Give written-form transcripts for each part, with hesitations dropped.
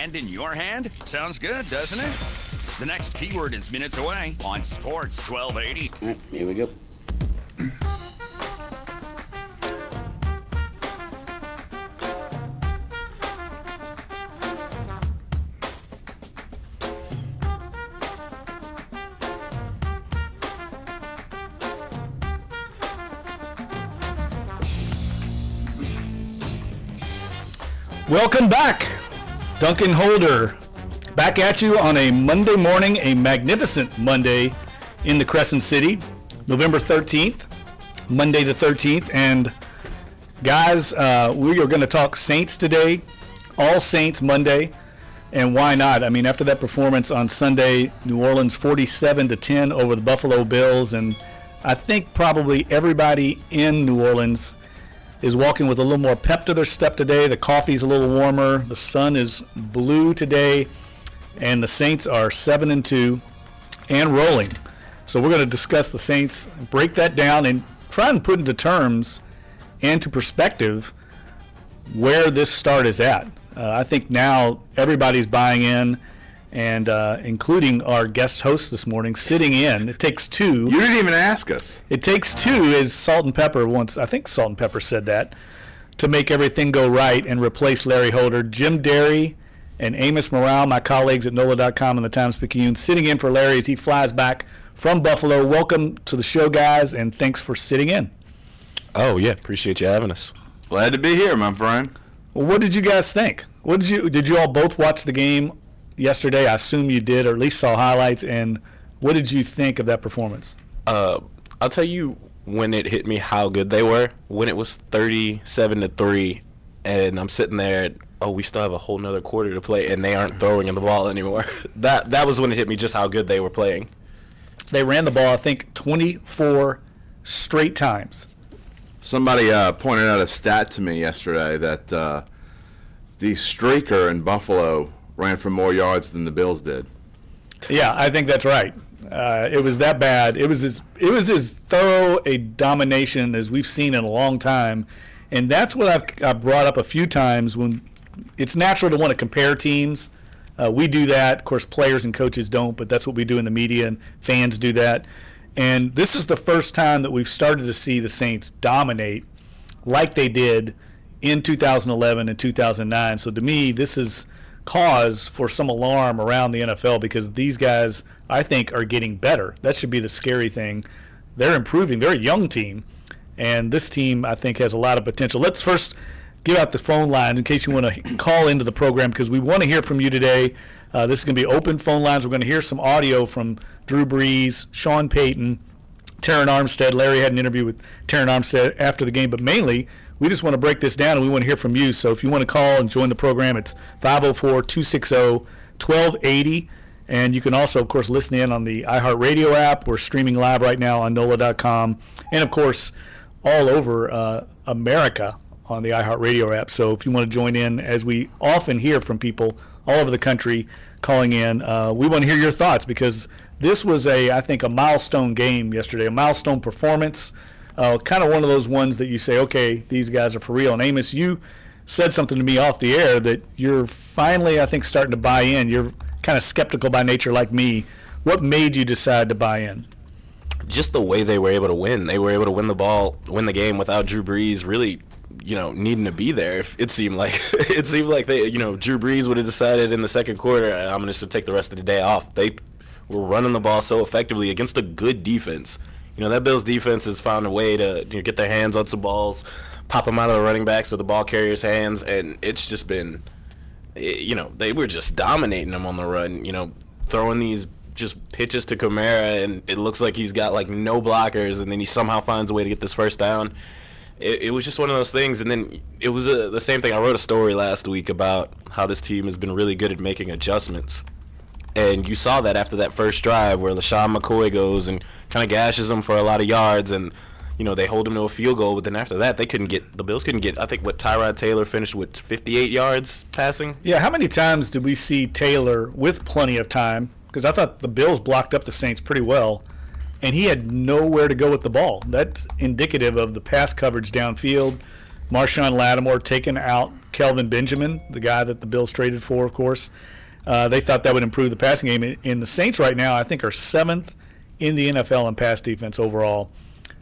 weekend in your hand? Sounds good, doesn't it? The next keyword is minutes away on Sports 1280. All right, here we go. Welcome back, Duncan Holder, back at you on a Monday morning, a magnificent Monday in the Crescent City, November 13th, Monday the 13th. And guys, we are going to talk Saints today, All Saints Monday, and why not? I mean, after that performance on Sunday, New Orleans 47-10 over the Buffalo Bills, and I think probably everybody in New Orleans is walking with a little more pep to their step today. The coffee's a little warmer. The sun is blue today. And the Saints are 7-2 and rolling. So we're going to discuss the Saints, break that down, and try and put into terms and to perspective where this start is at. I think now everybody's buying in, and including our guest host this morning, sitting in. It takes two. You didn't even ask us. It takes two, as Salt and Pepper once, I think Salt and Pepper said that, to make everything go right and replace Larry Holder. Jim Derry and Amos Morale, my colleagues at NOLA.com and the Times-Picayune, sitting in for Larry as he flies back from Buffalo. Welcome to the show, guys, and thanks for sitting in. Oh, yeah. Appreciate you having us. Glad to be here, my friend. Well, what did you guys think? Did you all both watch the game yesterday? I assume you did, or at least saw highlights. And what did you think of that performance? I'll tell you when it hit me how good they were. When it was 37-3, and I'm sitting there, we still have a whole nother quarter to play, and they aren't throwing in the ball anymore. That was when it hit me just how good they were playing. They ran the ball, I think, 24 straight times. Somebody pointed out a stat to me yesterday that the streaker in Buffalo ran for more yards than the Bills did. Yeah, I think that's right. It was that bad. It was as thorough a domination as we've seen in a long time, and that's what I've brought up a few times. When it's natural to want to compare teams, we do that. Of course, players and coaches don't, but that's what we do in the media, and fans do that. And this is the first time that we've started to see the Saints dominate like they did in 2011 and 2009. So to me, this is cause for some alarm around the NFL because these guys, I think, are getting better. That should be the scary thing. They're improving. They're a young team, and this team, I think, has a lot of potential. Let's first give out the phone lines in case you want to call into the program because we want to hear from you today. This is going to be open phone lines. We're going to hear some audio from Drew Brees, Sean Payton, Terron Armstead. Larry had an interview with Terron Armstead after the game, but mainly we just want to break this down, and we want to hear from you. So if you want to call and join the program, it's 504-260-1280. And you can also, of course, listen in on the iHeartRadio app. We're streaming live right now on NOLA.com. And, of course, all over America on the iHeartRadio app. So if you want to join in, as we often hear from people all over the country calling in, we want to hear your thoughts because this was, I think, a milestone game yesterday, a milestone performance. Kind of one of those ones that you say, okay, these guys are for real. And Amos, you said something to me off the air that you're finally, I think, starting to buy in. You're kind of skeptical by nature like me. What made you decide to buy in? Just the way they were able to win. They were able to win the game without Drew Brees really, needing to be there. It seemed like they, Drew Brees would have decided in the second quarter, I'm going to take the rest of the day off. They were running the ball so effectively against a good defense. That Bills defense has found a way to get their hands on some balls, pop them out of the running backs or the ball carrier's hands, and it's just been, they were just dominating them on the run, throwing these just pitches to Kamara, and it looks like he's got, no blockers, and then he somehow finds a way to get this first down. It was just one of those things, and then it was the same thing. I wrote a story last week about how this team has been really good at making adjustments. And you saw that after that first drive where LaShawn McCoy goes and kind of gashes him for a lot of yards, and they hold him to a field goal. But then after that, the Bills couldn't get. I think Tyrod Taylor finished with 58 yards passing. Yeah, how many times did we see Taylor with plenty of time? Because I thought the Bills blocked up the Saints pretty well, and he had nowhere to go with the ball. That's indicative of the pass coverage downfield. Marshawn Lattimore taken out Kelvin Benjamin, the guy that the Bills traded for, of course. They thought that would improve the passing game. And the Saints right now, I think, are 7th in the NFL in pass defense overall.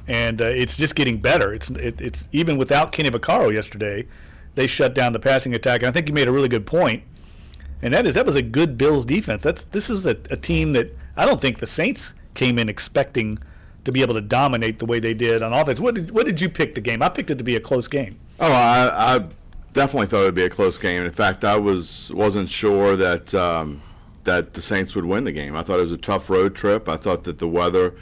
And it's just getting better. It's even without Kenny Vaccaro yesterday, they shut down the passing attack. And I think you made a really good point, and that was a good Bills defense. This is a team that I don't think the Saints came in expecting to be able to dominate the way they did on offense. What did you pick the game? I picked it to be a close game. Oh, I definitely thought it would be a close game. In fact, I wasn't sure that that the Saints would win the game. I thought it was a tough road trip. I thought that the weather,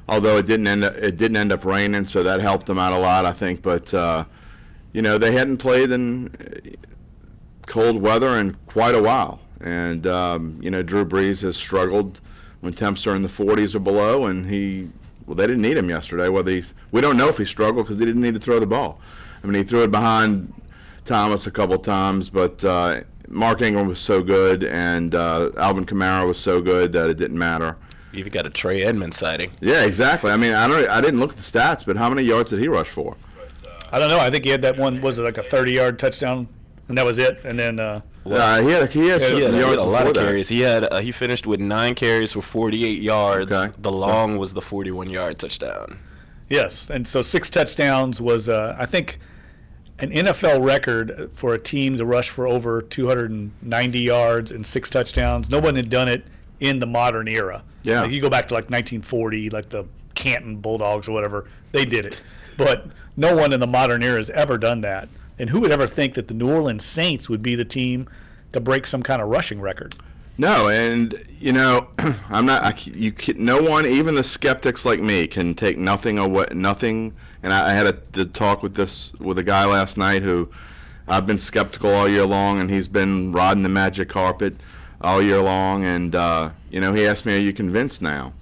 although it didn't end up raining, so that helped them out a lot, I think. But they hadn't played in cold weather in quite a while, and Drew Brees has struggled when temps are in the 40s or below, and they didn't need him yesterday. We don't know if he struggled because he didn't need to throw the ball. I mean, he threw it behind Thomas a couple times, but Mark Ingram was so good, and Alvin Kamara was so good that it didn't matter. You even got a Trey Edmonds sighting. Yeah, exactly. I mean, I didn't look at the stats, but how many yards did he rush for? I don't know. I think he had that one. Was it like a 30-yard touchdown? And that was it. And then he had a lot of carries. He finished with 9 carries for 48 yards. Okay. The long was the 41-yard touchdown. Yes, and so 6 touchdowns was I think an NFL record for a team to rush for over 290 yards and 6 touchdowns. No one had done it in the modern era. Yeah. Like you go back to like 1940, like the Canton Bulldogs or whatever, they did it. But no one in the modern era has ever done that. And who would ever think that the New Orleans Saints would be the team to break some kind of rushing record? No, and I'm not. No one, even the skeptics like me, can take nothing away. Nothing. And I had a talk with a guy last night who I've been skeptical all year long, and he's been riding the magic carpet all year long. And he asked me, "Are you convinced now?"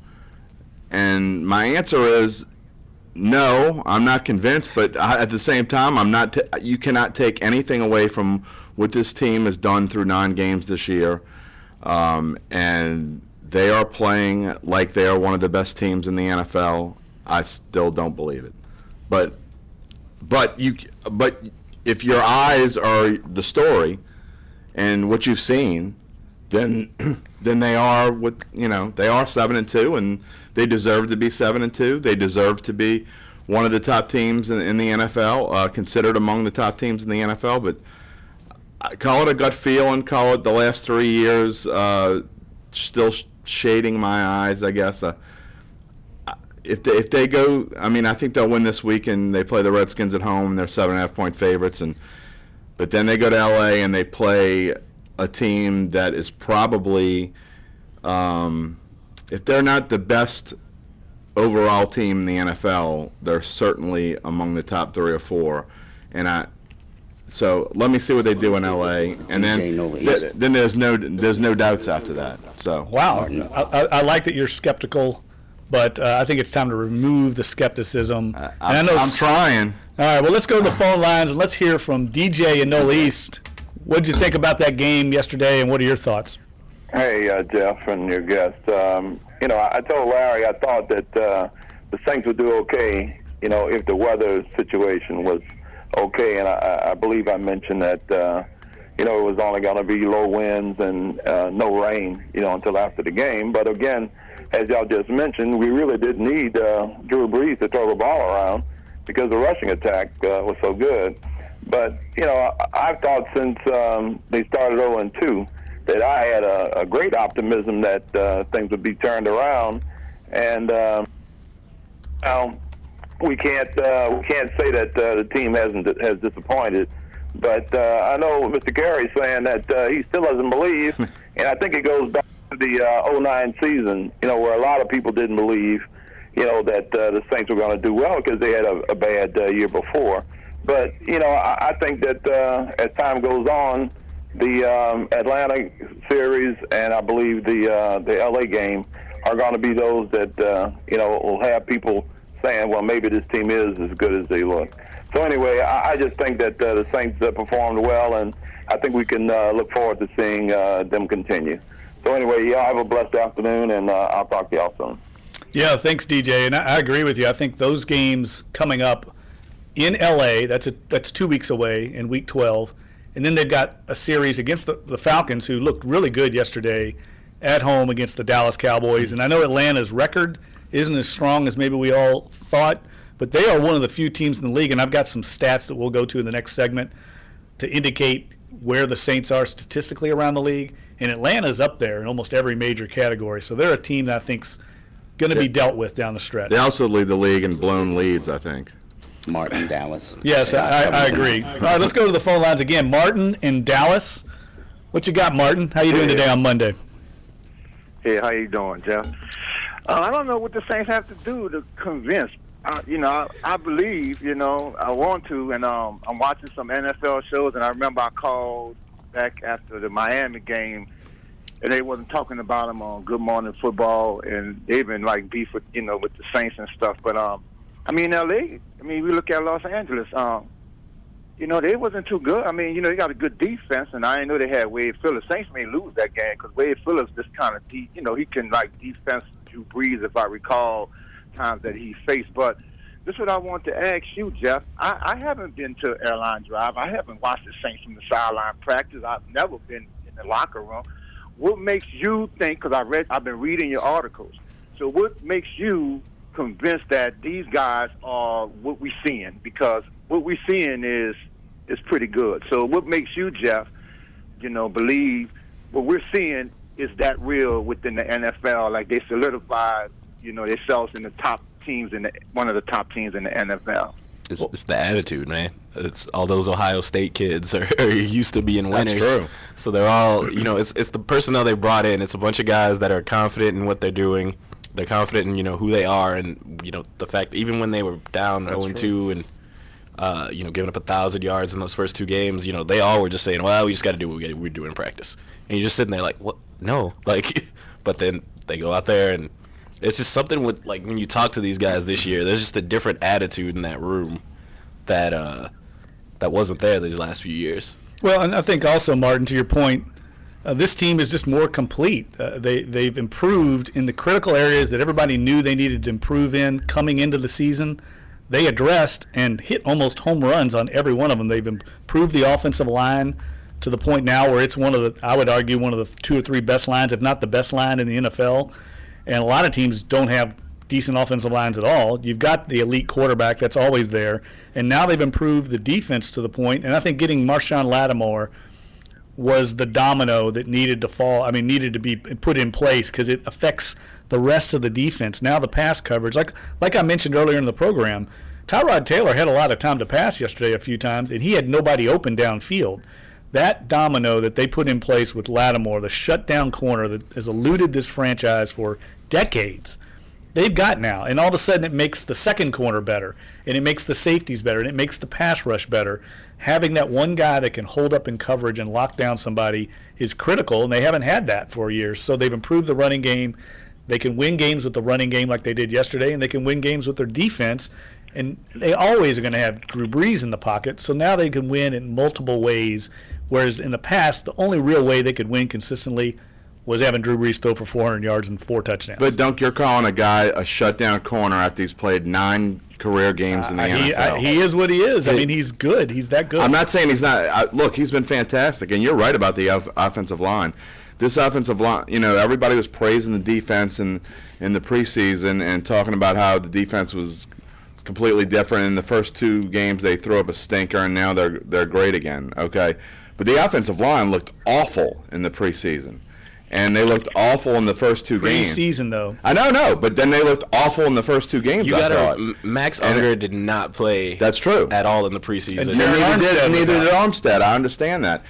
And my answer is, no, I'm not convinced. But at the same time, I'm not. You cannot take anything away from what this team has done through 9 games this year. And they are playing like they are one of the best teams in the NFL. I still don't believe it. But if your eyes are the story and what you've seen, then they are they are 7-2, and they deserve to be 7-2. They deserve to be one of the top teams in the NFL, considered among the top teams in the NFL. But call it a gut feel and call it the last 3 years still shading my eyes, I guess. If they go, I mean, I think they'll win this week, and they play the Redskins at home. They're 7.5-point favorites, but then they go to L.A. and they play a team that is probably, if they're not the best overall team in the NFL, they're certainly among the top 3 or 4. So let me see what they do in L.A. and then there's no doubts after that. So wow, I like that you're skeptical, but I think it's time to remove the skepticism. I'm trying. All right, well, let's go to the phone lines and let's hear from DJ in NOLA East. What did you think about that game yesterday, and what are your thoughts? Hey, Jeff and your guest. I told Larry I thought that the Saints would do okay, if the weather situation was okay, and I believe I mentioned that, it was only going to be low winds and no rain, until after the game. But again, as y'all just mentioned, we really didn't need Drew Brees to throw the ball around because the rushing attack was so good. But, I've thought since they started 0-2 that I had a great optimism that things would be turned around. And we can't say that the team has disappointed. But I know Mr. Carey's saying that he still doesn't believe, and I think it goes back to the 2009 season, where a lot of people didn't believe, that the Saints were going to do well because they had a bad year before. But, I think that as time goes on, the Atlanta series and I believe the LA game are going to be those that, will have people saying, well, maybe this team is as good as they look. So anyway, I just think that the Saints performed well, and I think we can look forward to seeing them continue. So anyway, y'all have a blessed afternoon, and I'll talk to y'all soon. Yeah, thanks, DJ. And I agree with you. I think those games coming up in L.A., that's 2 weeks away in Week 12, And then they've got a series against the Falcons, who looked really good yesterday at home against the Dallas Cowboys. And I know Atlanta's record isn't as strong as maybe we all thought, but they are one of the few teams in the league, and I've got some stats that we'll go to in the next segment to indicate where the Saints are statistically around the league. And Atlanta's up there in almost every major category. So they're a team that I think's going to be dealt with down the stretch. They also lead the league in blown leads, I think. Martin, Dallas. Yes, I agree. All right, let's go to the phone lines again. Martin in Dallas. What you got, Martin? How you doing today on Monday? Hey, how you doing, Jeff? I don't know what the Saints have to do to convince. I believe, I want to, and I'm watching some NFL shows, and I remember I called back after the Miami game, and they wasn't talking about them on Good Morning Football, and they've been like beef with, with the Saints and stuff. But L.A. We look at Los Angeles. They wasn't too good. They got a good defense, and I didn't know they had Wade Phillips. Saints may lose that game because Wade Phillips just kind of deep. He can defense Drew Brees, if I recall times that he faced. But this is what I want to ask you, Jeff. I haven't been to Airline Drive. I haven't watched the Saints from the sideline practice. I've never been in the locker room. What makes you think? Because I've been reading your articles. So what makes you convinced that these guys are what we're seeing? Because what we're seeing is pretty good. So what makes you, Jeff, believe what we're seeing is that real within the NFL? Like they solidified, themselves in the top teams one of the top teams in the NFL. It's the attitude, man. It's all those Ohio State kids are used to being winners. That's true. So they're all, it's the personnel they brought in. It's a bunch of guys that are confident in what they're doing. They're confident in, who they are, and, the fact that even when they were down 0-2 and, giving up 1,000 yards in those first two games, they all were just saying, well, we just got to do what we're doing in practice. And you're just sitting there like, what? No. But then they go out there, and it's just something with, when you talk to these guys this year, there's just a different attitude in that room that wasn't there these last few years. Well, and I think also, Martin, to your point, this team is just more complete. They've improved in the critical areas that everybody knew they needed to improve in coming into the season. They addressed and hit almost home runs on every one of them. They've improved the offensive line to the point now where it's I would argue, one of the 2 or 3 best lines, if not the best line in the NFL. And a lot of teams don't have decent offensive lines at all. You've got the elite quarterback that's always there. And now they've improved the defense to the point, and I think getting Marshawn Lattimore was the domino that needed to fall. Needed to be put in place because it affects the rest of the defense. Now the pass coverage, like I mentioned earlier in the program, Tyrod Taylor had a lot of time to pass yesterday a few times, and he had nobody open downfield. That domino that they put in place with Lattimore, the shutdown corner that has eluded this franchise for decades, they've got now. And all of a sudden it makes the second corner better, and it makes the safeties better, and it makes the pass rush better. Having that one guy that can hold up in coverage and lock down somebody is critical, and they haven't had that for years. So they've improved the running game. They can win games with the running game like they did yesterday, and they can win games with their defense. And they always are going to have Drew Brees in the pocket, so now they can win in multiple ways, whereas in the past, the only real way they could win consistently was having Drew Brees throw for 400 yards and 4 touchdowns. But, Dunc, you're calling a guy a shutdown corner after he's played 9 career games in the NFL. He is what he is. He's good. He's that good. I'm not saying he's not. Look, he's been fantastic, and you're right about the offensive line. This offensive line, everybody was praising the defense in the preseason and talking about how the defense was completely different. In the first 2 games, they threw up a stinker, and now they're great again. Okay, but the offensive line looked awful in the preseason, and they looked awful in the first 2 games. Preseason, though. I know, but then they looked awful in the first 2 games. Max Unger did not play. That's true. At all in the preseason. And neither did Armstead. I understand that,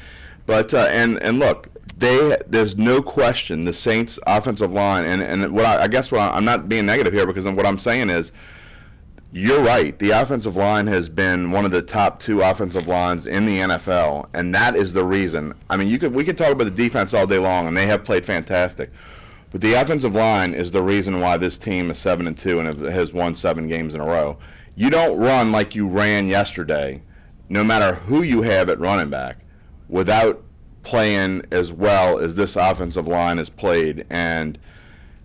but and look. There's no question the Saints' offensive line, and I'm not being negative here because what I'm saying is, you're right. The offensive line has been one of the top 2 offensive lines in the NFL, and that is the reason. We can talk about the defense all day long, and they have played fantastic, but the offensive line is the reason why this team is 7-2 and has won 7 games in a row. You don't run like you ran yesterday, no matter who you have at running back, without playing as well as this offensive line has played. And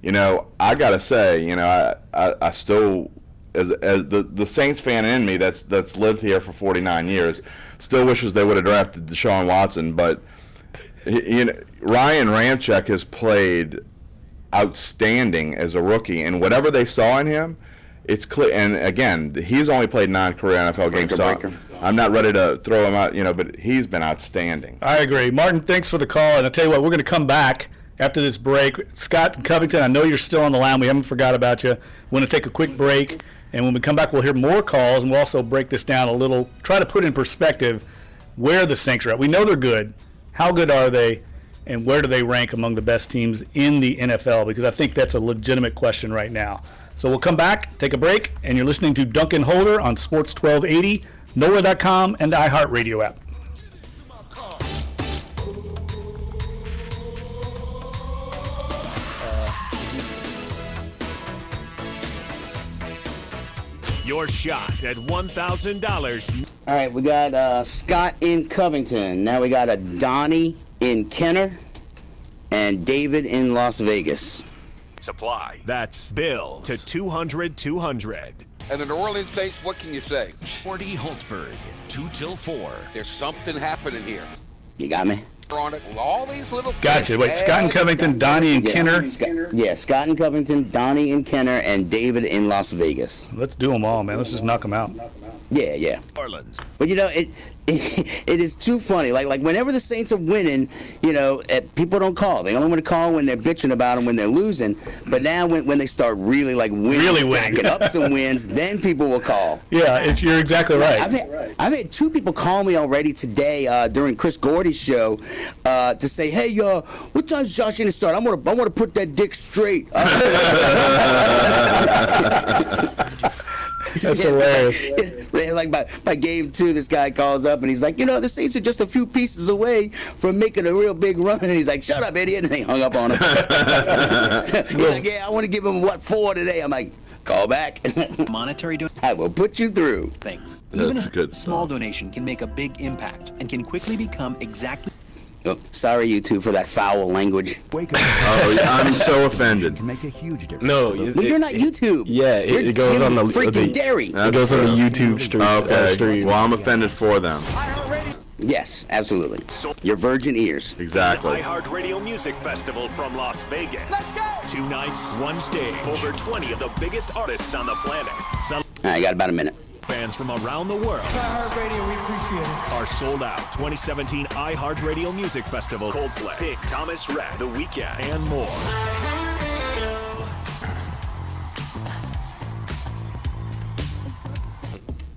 I gotta say, I still as the Saints fan in me that's lived here for 49 years, still wishes they would have drafted Deshaun Watson. But Ryan Ramczyk has played outstanding as a rookie, and whatever they saw in him, it's clear. And again, he's only played 9 career NFL games. So I'm not ready to throw him out, but he's been outstanding. I agree. Martin, thanks for the call. And I'll tell you what, we're going to come back after this break. Scott and Covington, I know you're still on the line. We haven't forgot about you. We're going to take a quick break. And when we come back, we'll hear more calls, and we'll also break this down a little, try to put in perspective where the Saints are at. We know they're good. How good are they? And where do they rank among the best teams in the NFL? Because I think that's a legitimate question right now. So we'll come back, take a break, and you're listening to Dunc and Holder on Sports 1280, NOLA.com, and the iHeartRadio app. Your shot at $1,000. All right, we got Scott in Covington. Now we got a Donnie in Kenner and David in Las Vegas. Supply. That's Bill to 200-200. And the New Orleans Saints, what can you say? Shorty Holtberg, 2 till 4. There's something happening here. You got me? On it, all these little Gotcha. Wait, Scott in Covington, Donnie in Kenner. Scott in Covington, Donnie in Kenner, and David in Las Vegas. Let's do them all, man. Let's just knock them out. Yeah. Orleans. But it is too funny. Like whenever the Saints are winning, people don't call. They only want to call when they're bitching about them when they're losing. But now when they start really winning, stacking up some wins, then people will call. Yeah, you're exactly right. I've had 2 people call me already today during Chris Gordy's show to say, "Hey, what time's Josh going to start? I want to put that dick straight." That's hilarious. Like by game 2, this guy calls up and he's like, the Saints are just a few pieces away from making a real big run. And he's like, "Shut up, idiot!" And they hung up on him. He's like, "Yeah, I want to give him 4 today." I'm like, "Call back." Monetary I will put you through. Thanks. That's Even good a small stuff. donation can make a big impact and can quickly become exactly. Oh, sorry, you 2, for that foul language. Oh, I'm so offended. Can make a huge difference. No, Well, you're not YouTube. Yeah, it goes on the freaking dairy. It goes on the YouTube stream. Okay, well, I'm offended for them. Yes, absolutely. Your virgin ears. Exactly. iHeartRadio Music Festival from Las Vegas. Let's go! 2 nights, 1 stage. Over 20 of the biggest artists on the planet. All right, I got about a minute. Fans from around the world. iHeartRadio, we appreciate it. Are sold out. 2017 iHeartRadio Music Festival. Coldplay, Big Thomas Rhett, The Weeknd, and more.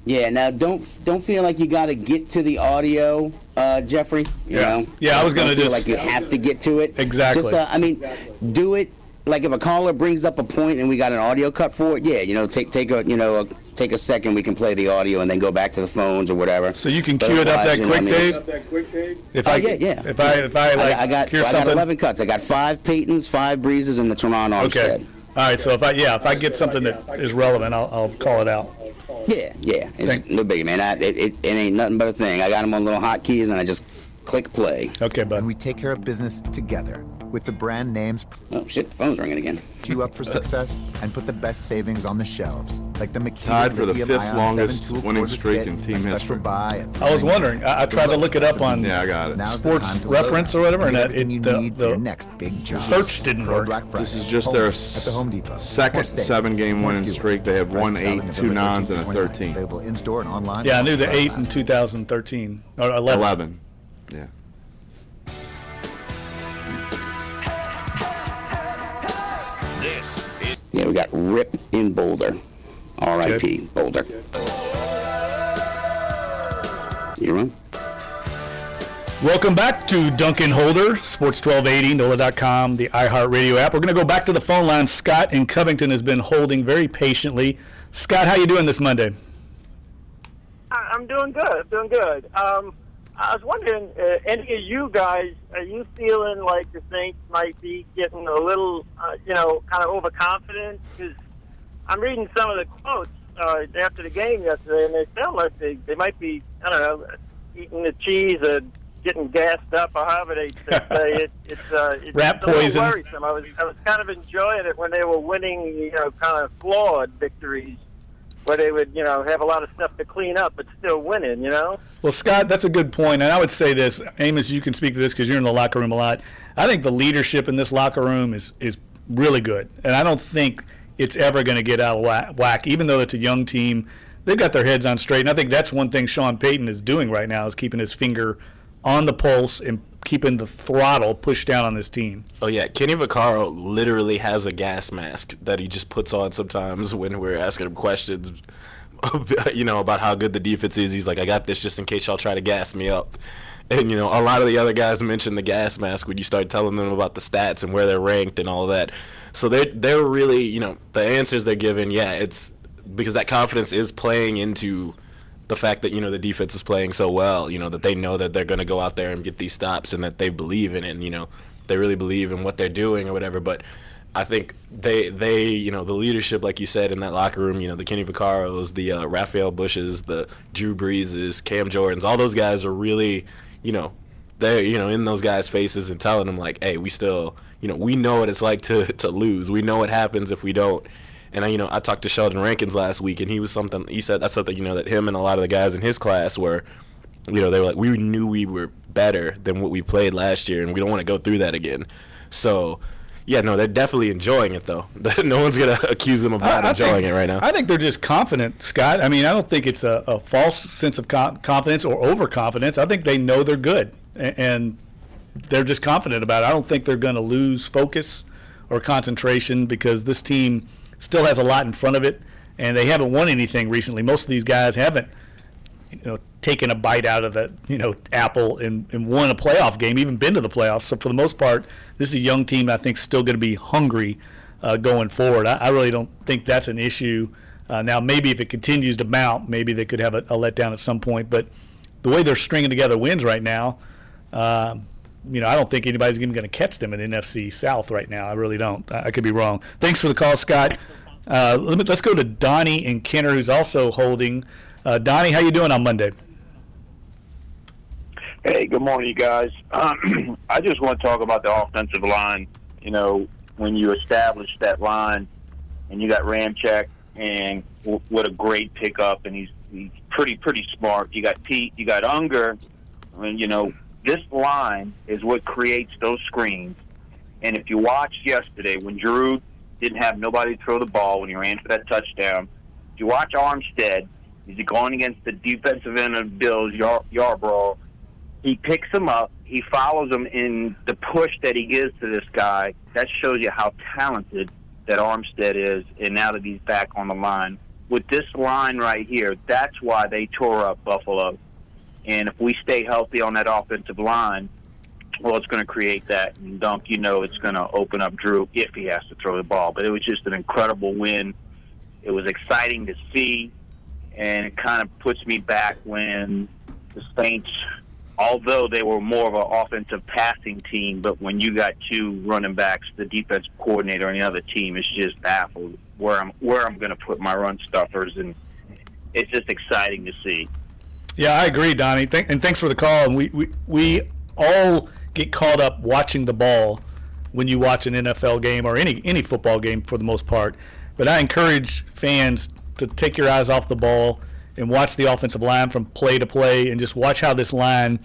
Yeah, now don't feel like you got to get to the audio, Jeffrey. You know? Yeah, I was going to feel just like you have to get to it. Exactly. Just, do it. Like if a caller brings up a point and we got an audio cut for it, yeah, take a second, we can play the audio and then go back to the phones or whatever. So you can cue it up that quick, Dave? If I hear something. I got 11 cuts. I got 5 Paytons, 5 Breezes, and the Toronto Armstead. Okay. All right, so if I get something that is relevant, I'll call it out. Yeah. It's no biggie, man. It ain't nothing but a thing. I got them on little hotkeys and I just click play. Okay, bud. And we take care of business together with the brand names. Oh shit, the phone's ringing again. You up for success and put the best savings on the shelves, like the McKee Tied for the Lithium 5th Ion longest 7 Tool winning Cordless streak Kit, in team a special history. buy at I was wondering. I tried to look it up on Yeah, I got it. Now's the Sports time to load Reference up or whatever, and everything you need for your the next big job. search didn't For work. Black Friday, This is just only their at the Home Depot. second Or save. 7-game winning Do it. streak. They have won Prices valid 8, 2 November nines, and 13th a to 13. Available in-store and online. Yeah, I knew the Plus 8 in 2013 or 11. 11. Yeah. This is Yeah, we got Rip in Boulder. R.I.P. Boulder. You on? Welcome back to Dunc and Holder, Sports 1280, NOLA.com, the iHeartRadio app. We're going to go back to the phone line. Scott in Covington has been holding very patiently. Scott, how you doing this Monday? I'm doing good. I was wondering, any of you guys, are you feeling like the Saints might be getting a little, kind of overconfident? Because I'm reading some of the quotes after the game yesterday, and they sound like they might be, I don't know, eating the cheese or getting gassed up, or however they say it. It's Rat a little poison. worrisome. I was kind of enjoying it when they were winning, kind of flawed victories. where they would, have a lot of stuff to clean up but still winning, Well, Scott, that's a good point. And I would say this, Amos, you can speak to this because you're in the locker room a lot. I think the leadership in this locker room is really good. And I don't think it's ever going to get out of whack, even though it's a young team. They've got their heads on straight. And I think that's one thing Sean Payton is doing right now is keeping his finger on the pulse and keeping the throttle pushed down on this team. Oh, yeah. Kenny Vaccaro literally has a gas mask that he just puts on sometimes when we're asking him questions, about how good the defense is. He's like, I got this just in case y'all try to gas me up. And, a lot of the other guys mention the gas mask when you start telling them about the stats and where they're ranked and all of that. So they're really, the answers they're giving, it's because that confidence is playing into the fact that, the defense is playing so well, that they know that they're going to go out there and get these stops and that they believe in it and, they really believe in what they're doing or whatever. But I think they the leadership, like you said, in that locker room, the Kenny Vaccaros, the Raphael Bushes, the Drew Breeses, Cam Jordans, all those guys are really, they're, in those guys' faces and telling them, like, hey, we still, we know what it's like to lose. We know what happens if we don't. And, I talked to Sheldon Rankins last week, and he said that's something, that him and a lot of the guys in his class were, they were like, we knew we were better than what we played last year, and we don't want to go through that again. So, yeah, no, they're definitely enjoying it, though. No one's going to accuse them of not enjoying it right now. I think they're just confident, Scott. I mean, I don't think it's a false sense of confidence or overconfidence. I think they know they're good, and they're just confident about it. I don't think they're going to lose focus or concentration because this team still has a lot in front of it, and they haven't won anything recently. Most of these guys haven't, taken a bite out of the, apple and won a playoff game, even been to the playoffs. So for the most part, this is a young team I think still going to be hungry going forward. I really don't think that's an issue. Now, maybe if it continues to mount, maybe they could have a letdown at some point. But the way they're stringing together wins right now, I don't think anybody's even going to catch them in the NFC South right now. I really don't. I could be wrong. Thanks for the call, Scott. Let's go to Donnie and Kenner, who's also holding. Donnie, how you doing on Monday? Hey, good morning, you guys. I just want to talk about the offensive line. When you establish that line, and you got Ramczyk, and what a great pickup, and he's pretty smart. You got Pete, you got Unger. I mean, this line is what creates those screens. And if you watched yesterday when Drew didn't have nobody to throw the ball when he ran for that touchdown, if you watch Armstead, he's going against the defensive end of the Bills, Yarbrough. He picks him up. He follows him in the push that he gives to this guy. That shows you how talented that Armstead is, and now that he's back on the line. With this line right here, that's why they tore up Buffalo. And if we stay healthy on that offensive line, well, it's going to create that. And Dunc, it's going to open up Drew if he has to throw the ball. But it was just an incredible win. It was exciting to see, and it kind of puts me back when the Saints, although they were more of an offensive passing team, but when you got two running backs, the defensive coordinator on the other team is just baffled where I'm going to put my run stuffers, and it's just exciting to see. Yeah, I agree, Donnie. And thanks for the call. And we all get caught up watching the ball when you watch an NFL game or any football game for the most part. But I encourage fans to take your eyes off the ball and watch the offensive line from play to play and just watch how this line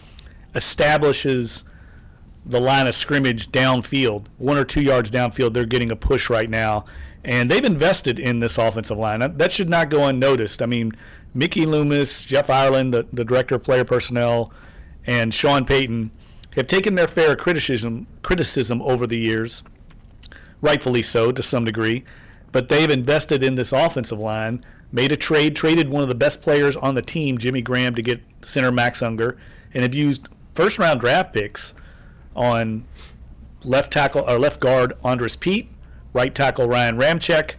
establishes the line of scrimmage downfield. 1 or 2 yards downfield, they're getting a push right now. And they've invested in this offensive line. That should not go unnoticed. I mean, Mickey Loomis, Jeff Ireland, the director of player personnel, and Sean Payton have taken their fair criticism over the years, rightfully so to some degree, but they've invested in this offensive line, made a traded one of the best players on the team, Jimmy Graham, to get center Max Unger, and have used first-round draft picks on left guard Andres Pete, right tackle Ryan Ramczyk,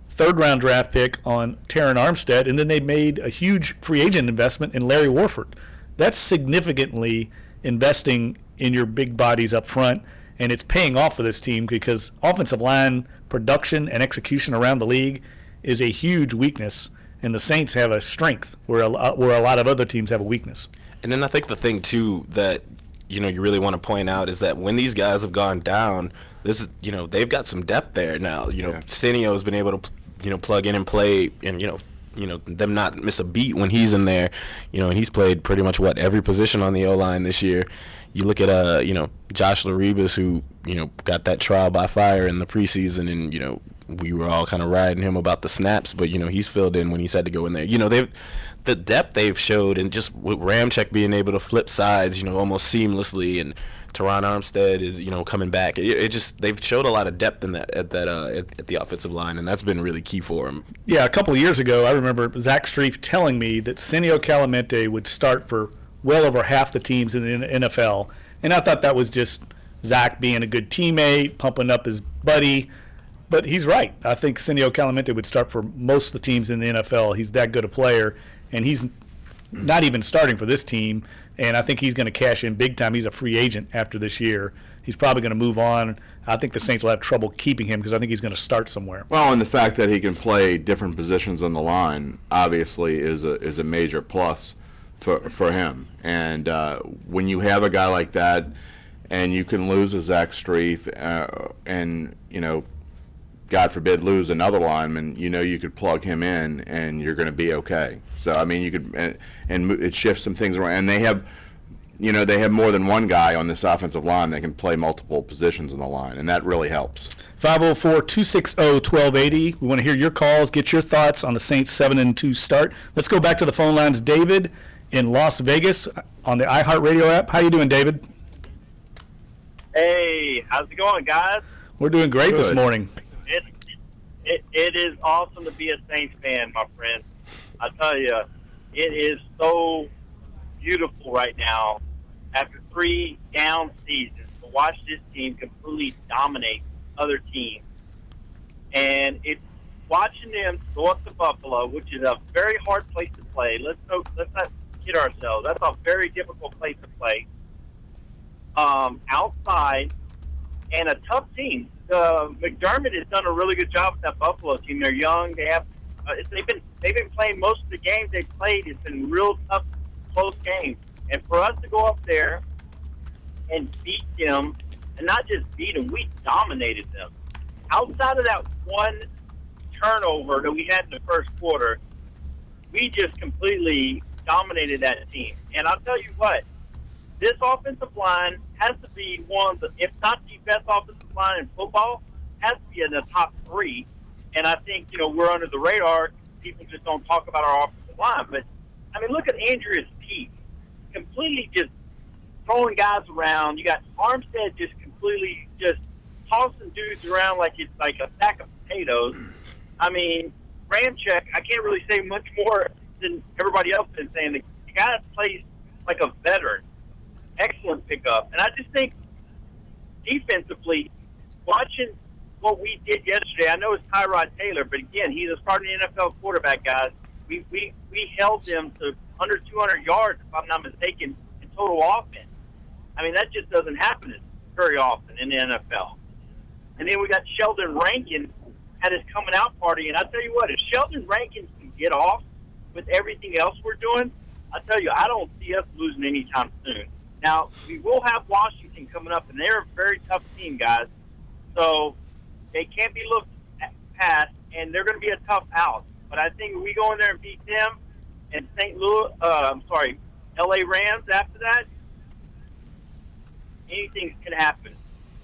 third-round draft pick on Terron Armstead, and then they made a huge free agent investment in Larry Warford. That's significantly investing in your big bodies up front, and it's paying off for this team because offensive line production and execution around the league is a huge weakness, and the Saints have a strength where a lot of other teams have a weakness. And then I think the thing, too, that you really want to point out is that when these guys have gone down, this is they've got some depth there now. Cineo has been able to plug in and play and them not miss a beat when he's in there, and he's played pretty much every position on the O-line this year. You look at Josh Laribas, who got that trial by fire in the preseason, and we were all kind of riding him about the snaps, but he's filled in when he's had to go in there. The depth they've showed, and just with Ramczyk being able to flip sides, almost seamlessly, and Teron Armstead is coming back. It just, they've showed a lot of depth in at the offensive line, and that's been really key for him. Yeah, a couple of years ago, I remember Zach Strief telling me that Senio Clemente would start for well over half the teams in the NFL, and I thought that was just Zach being a good teammate, pumping up his buddy. But he's right. I think Senio Clemente would start for most of the teams in the NFL. He's that good a player, and he's not even starting for this team. And I think he's going to cash in big time. He's a free agent after this year. He's probably going to move on. I think the Saints will have trouble keeping him because I think he's going to start somewhere. Well, and the fact that he can play different positions on the line obviously is a major plus for him. And when you have a guy like that, and you can lose a Zach Strief, and God forbid, lose another lineman, you could plug him in and you're going to be okay. So, I mean, you could, and it shifts some things around. And they have, they have more than one guy on this offensive line that can play multiple positions on the line, and that really helps. 504-260-1280. We want to hear your calls, get your thoughts on the Saints' 7-2 start. Let's go back to the phone lines. David in Las Vegas on the iHeartRadio app. How you doing, David? Hey, how's it going, guys? We're doing great this morning. It is awesome to be a Saints fan, my friend. I tell you, it is so beautiful right now after 3 down seasons to watch this team completely dominate other teams. And it's watching them go up to Buffalo, which is a very hard place to play. Let's not kid ourselves. That's a very difficult place to play. Outside, and a tough team. McDermott has done a really good job with that Buffalo team. They're young. They have they've been playing most of the games they've played. It's been real tough, close games. And for us to go up there and beat them, and not just beat them, we dominated them. Outside of that one turnover that we had in the first quarter, we just completely dominated that team. And I'll tell you what, this offensive line has to be one of the, if not the best offensive line in football, has to be in the top 3. And I think, we're under the radar. People just don't talk about our offensive line. But, I mean, look at Andrews Peak. Completely just throwing guys around. You got Armstead just completely just tossing dudes around like it's like a sack of potatoes. I mean, Ramczyk, I can't really say much more than everybody else has been saying. The guy plays like a veteran. Excellent pickup. And I just think defensively, watching what we did yesterday, I know it's Tyrod Taylor, but again, he's a starting NFL quarterback, guys. We held them to under 200 yards, if I'm not mistaken, in total offense. I mean, that just doesn't happen very often in the NFL. And then we got Sheldon Rankin at his coming out party, and I tell you what, if Sheldon Rankin can get off with everything else we're doing, I tell you, I don't see us losing anytime soon. Now, we will have Washington coming up, and they're a very tough team, guys. So they can't be looked past, and they're going to be a tough out. But I think we go in there and beat them, and L.A. Rams after that, anything can happen.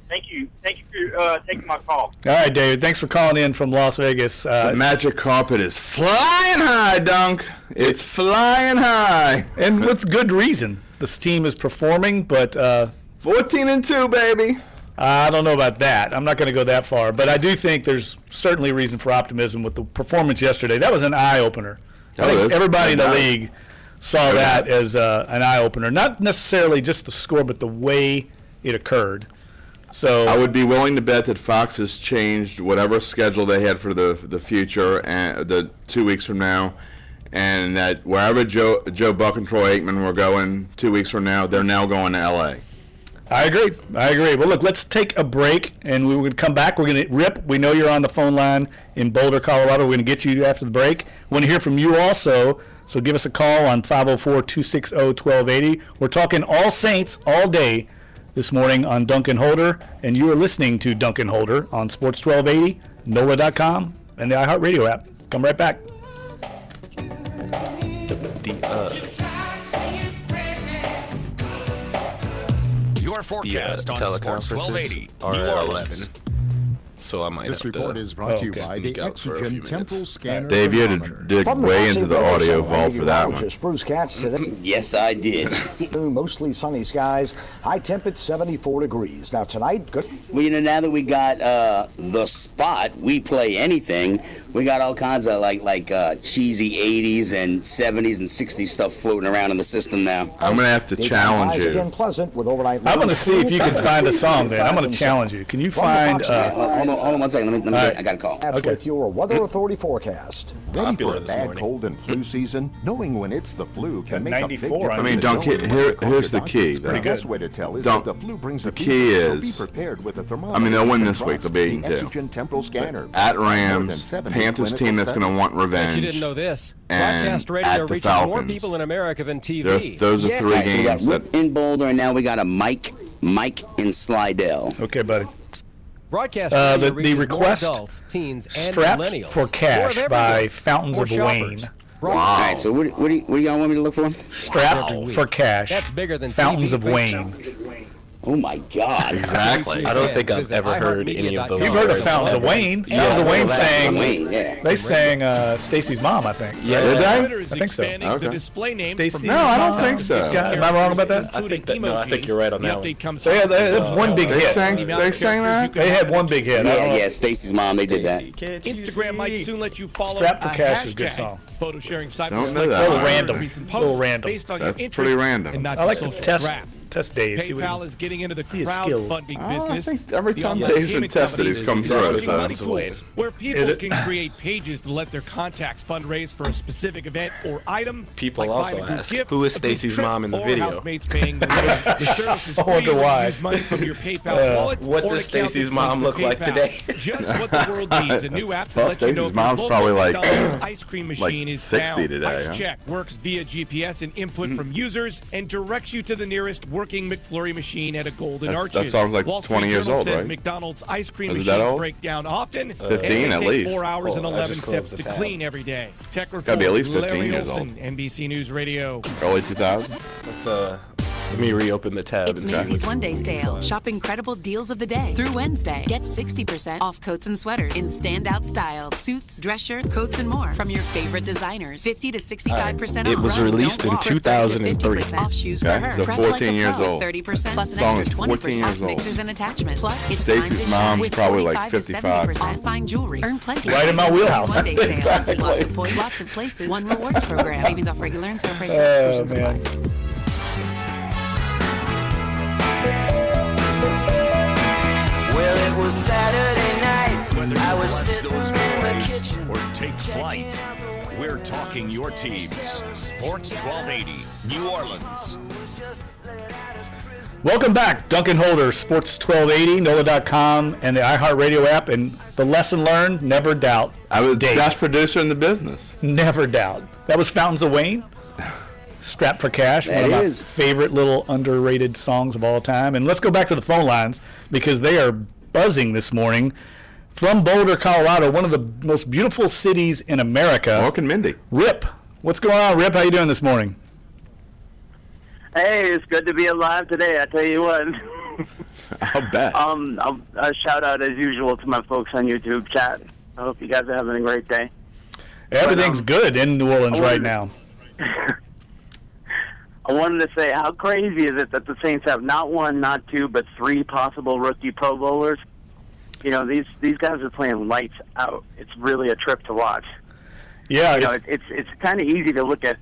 Thank you. Thank you for taking my call. All right, David. Thanks for calling in from Las Vegas. The magic carpet is flying high, Dunc. It's flying high. And with good reason. This team is performing, but 14-2, baby. I don't know about that. I'm not going to go that far, but I do think there's certainly reason for optimism with the performance yesterday. That was an eye-opener. I think everybody in the league saw that as an eye-opener. Not necessarily just the score, but the way it occurred. So I would be willing to bet that Fox has changed whatever schedule they had for the future and the 2 weeks from now, and that wherever Joe Buck and Troy Aikman were going 2 weeks from now, they're now going to L.A. I agree. Well, look, let's take a break, and we're going to come back. We're going to Rip. We know you're on the phone line in Boulder, Colorado. We're going to get you after the break. We want to hear from you also, so give us a call on 504-260-1280. We're talking all Saints all day this morning on Dunc and Holder, and you are listening to Dunc and Holder on Sports 1280, NOLA.com, and the iHeartRadio app. Come right back. weather forecast on Sports teleconferences 1280. are New at Orleans. 11. So I might This have report to is brought to you by the sneak out for a few Exogen Temporal minutes. Scanner. Dave, you had to Thermometer. dig From the way Boxing into the Weather audio Center, vault for that one. meteorologist Bruce Katz today. Yes, I did. Mostly sunny skies. High temp at 74 degrees. Now tonight, good. Well, now that we got the spot, we play anything. We got all kinds of like cheesy 80s and 70s and 60s stuff floating around in the system now. I'm going to have to challenge Highs you. again pleasant with overnight. I'm going to see if you can find a song then. I'm going to challenge you. Can you find... hold on 1 second. Let me I got a call. Okay. With your weather authority forecast. Ready for a this bad morning. cold and flu season? Knowing when it's the flu can make a big 94 difference. on I mean, Dunc, here's the key. The best way to tell is Dunc, that the flu brings the a key fever, so is- be prepared with a thermometer. I mean, they'll win and this week. trust They'll beat the 8-2. Exogen Temporal Scanner. At More than Rams, 70 Panthers team that's going to want revenge. Bet you didn't know this. And Broadcast radio at the reaches more Falcons. people in America than TV. Those are three So we got games that... Rip in Boulder, and now we got a Mike in Slidell. Okay, buddy. Broadcast radio the reaches request, more adults, teens, and Strapped millennials. for More Cash of by everyone. Fountains More of shoppers. Wayne. All right, so what do y'all want me to look for? Strapped for Cash. That's bigger than Fountains TV, of Wayne. Oh my God! Exactly. I don't think I've ever heard any of those. You've heard of Fountains of Wayne? Fountains of Wayne sang. Wayne, yeah. They sang Stacy's mom, I think. Yeah. Did they? Twitter is I think so. expanding Okay. the display names Stacy's No, I don't mom. think so. Am I wrong about that? I think that- no, I think you're right on the that one. update comes They had one big They hit. sang that? They had one big hit. I don't know. Yeah, Stacy's mom. They did that. Instagram might soon let you follow Strapped for a Cash is a good hashtag song. photo sharing site Don't with know like that. Little your random. recent Little posts random. based on That's your pretty interest random. and not I like just to social test Dave. See PayPal what is getting into the see his skill. crowdfunding Oh, I business. think every The time online Dave's been payment tested, companies he's come is through. launching So. money pools where people Is it? can create pages to let their contacts fundraise for a specific event or item. People like also buying a group ask, gift, who is a group Stacy's trip, mom in the or video? housemates paying the rent. The service is I free. wonder You why. use money from your PayPal wallet. What or does account Stacy's that's mom linked look to like PayPal. today? Just what the world needs. A new app to Well, let you know Stacy's if your mom's local probably like- McDonald's ice cream machine like is 60 down. today, Ice huh? Check works via GPS and input from users and directs you to the nearest working McFlurry machine at a Golden That Arches. sounds like Wall Street 20 years Journal old, says right? McDonald's ice cream Is it that machines old? break down often. 15 and at they least. take 4 hours and Oh, I 11 just steps closed to the tab. clean every day. Tech report. Gotta be at least 15 Larry years Olson, old. NBC News Radio. Early 2000? Let me reopen the tab. It's and Macy's see. One Day Sale. Shop incredible deals of the day. Through Wednesday, get 60% off coats and sweaters in standout styles, suits, dress shirts, coats, and more from your favorite designers. 50 to 65% off. It was Run, released don't in walk. 2003. 50% off shoes Okay, for her. so Prep 14 like a years pro. old. 30% plus an Song extra is 14 20% years off old. mixers and attachments. Plus, it's Stacy's time to shop mom's with probably like 45 to 55. 70% off fine jewelry. Earn plenty. Right in my Macy's wheelhouse. One Day Sale. Exactly. Lots of points, lots of places. One rewards program. Savings off regular and sale prices. Oh, Exclusions apply. man. Well, it was Saturday night. Whether you I was bless sitting those in the boys kitchen. or take flight, we're talking your teams. Sports 1280, New Orleans. Welcome back, Duncan Holder, Sports 1280, NOLA.com, and the iHeartRadio app. And the lesson learned: never doubt. I was the Dave. best producer in the business. Never doubt. That was Fountains of Wayne. Strapped for Cash, That one of is. my favorite little underrated songs of all time. And let's go back to the phone lines because they are buzzing this morning. From Boulder, Colorado, one of the most beautiful cities in America. Mork and Mindy. Rip, what's going on, Rip? How you doing this morning? Hey, it's good to be alive today. I tell you what. I'll bet. A shout out as usual to my folks on YouTube chat. I hope you guys are having a great day. Everything's good in New Orleans right now. I wanted to say, how crazy is it that the Saints have not one, not two, but three possible rookie Pro Bowlers? You know, these guys are playing lights out. It's really a trip to watch. Yeah, You know, it's kind of easy to look at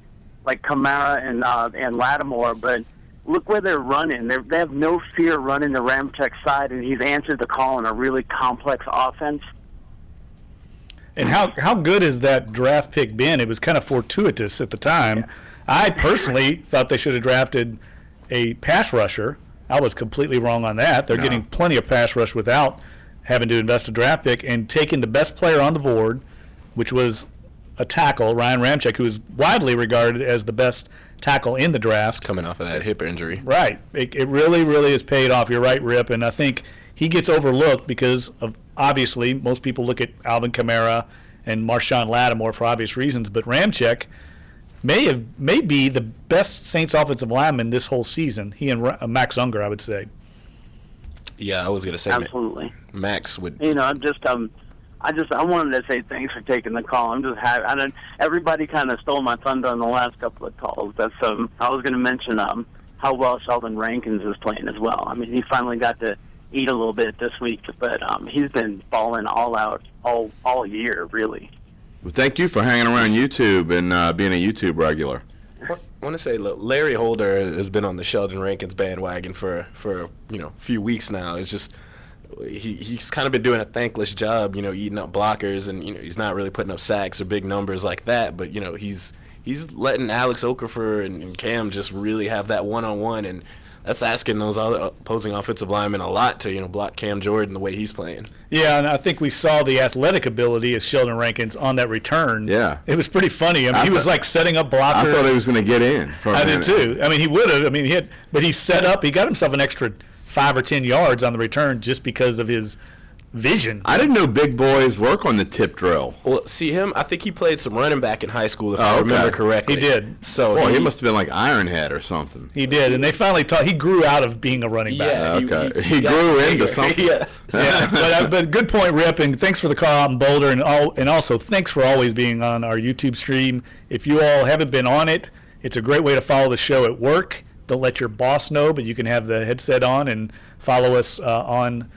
like Kamara and Lattimore, but look where they're running. They have no fear running the Ramczyk side, and he's answered the call in a really complex offense. And how good has that draft pick been? It was kind of fortuitous at the time. I personally thought they should have drafted a pass rusher. I was completely wrong on that. They're getting plenty of pass rush without having to invest a draft pick and taking the best player on the board, which was a tackle, Ryan Ramczyk, who is widely regarded as the best tackle in the draft. Coming off of that hip injury. Right. It really, really has paid off. You're right, Rip. And I think he gets overlooked because of, obviously, most people look at Alvin Kamara and Marshawn Lattimore for obvious reasons, but Ramczyk may be the best Saints offensive lineman this whole season. He and Max Unger, I would say. Yeah, I was gonna say absolutely. Max would. You know, I wanted to say thanks for taking the call. I'm just happy. Everybody kind of stole my thunder on the last couple of calls. I was going to mention how well Sheldon Rankins is playing as well. I mean, he finally got to eat a little bit this week, but he's been balling all out all year, really. Well, thank you for hanging around YouTube and being a YouTube regular. I want to say, look, Larry Holder has been on the Sheldon Rankins bandwagon for a few weeks now. It's just he's kind of been doing a thankless job, eating up blockers, and he's not really putting up sacks or big numbers like that. But he's letting Alex Okafor and Cam just really have that one-on-one, and that's asking those other opposing offensive linemen a lot to block Cam Jordan the way he's playing. Yeah, and I think we saw the athletic ability of Sheldon Rankins on that return. Yeah, it was pretty funny. I mean, he was like setting up blockers. I thought he was going to get in. I did too. I mean, he would have. I mean, but he set up. He got himself an extra 5 or 10 yards on the return just because of his vision. I didn't know big boys work on the tip drill. Well, see him, I think he played some running back in high school, if I remember correctly. He did. So he must have been like Ironhead or something. He did, and they finally taught. He grew out of being a running back. Yeah, he grew into something. Yeah, but good point, Rip, and thanks for the call out in Boulder, and also thanks for always being on our YouTube stream. If you all haven't been on it, it's a great way to follow the show at work. Don't let your boss know, but you can have the headset on and follow us on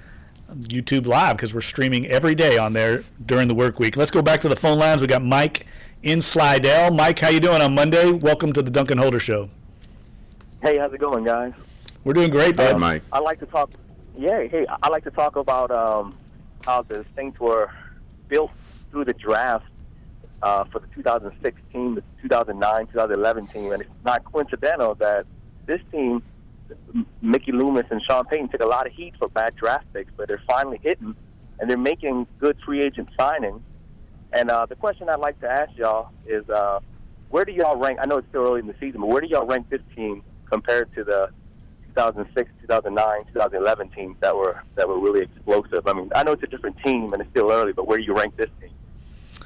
YouTube Live because we're streaming every day on there during the work week. Let's go back to the phone lines. We got Mike in Slidell. Mike, how you doing on Monday? Welcome to the Dunc and Holder Show. Hey, how's it going, guys? We're doing great, bud. Mike. I like to talk. Yeah, hey, I like to talk about how the Saints were built through the draft for the 2006 team, the 2009, 2011 team, and it's not coincidental that this team, Mickey Loomis and Sean Payton, took a lot of heat for bad draft picks, but they're finally hitting, and they're making good free agent signings. And the question I'd like to ask y'all is, where do y'all rank? I know it's still early in the season, but where do y'all rank this team compared to the 2006, 2009, 2011 teams that were really explosive? I mean, I know it's a different team and it's still early, but where do you rank this team?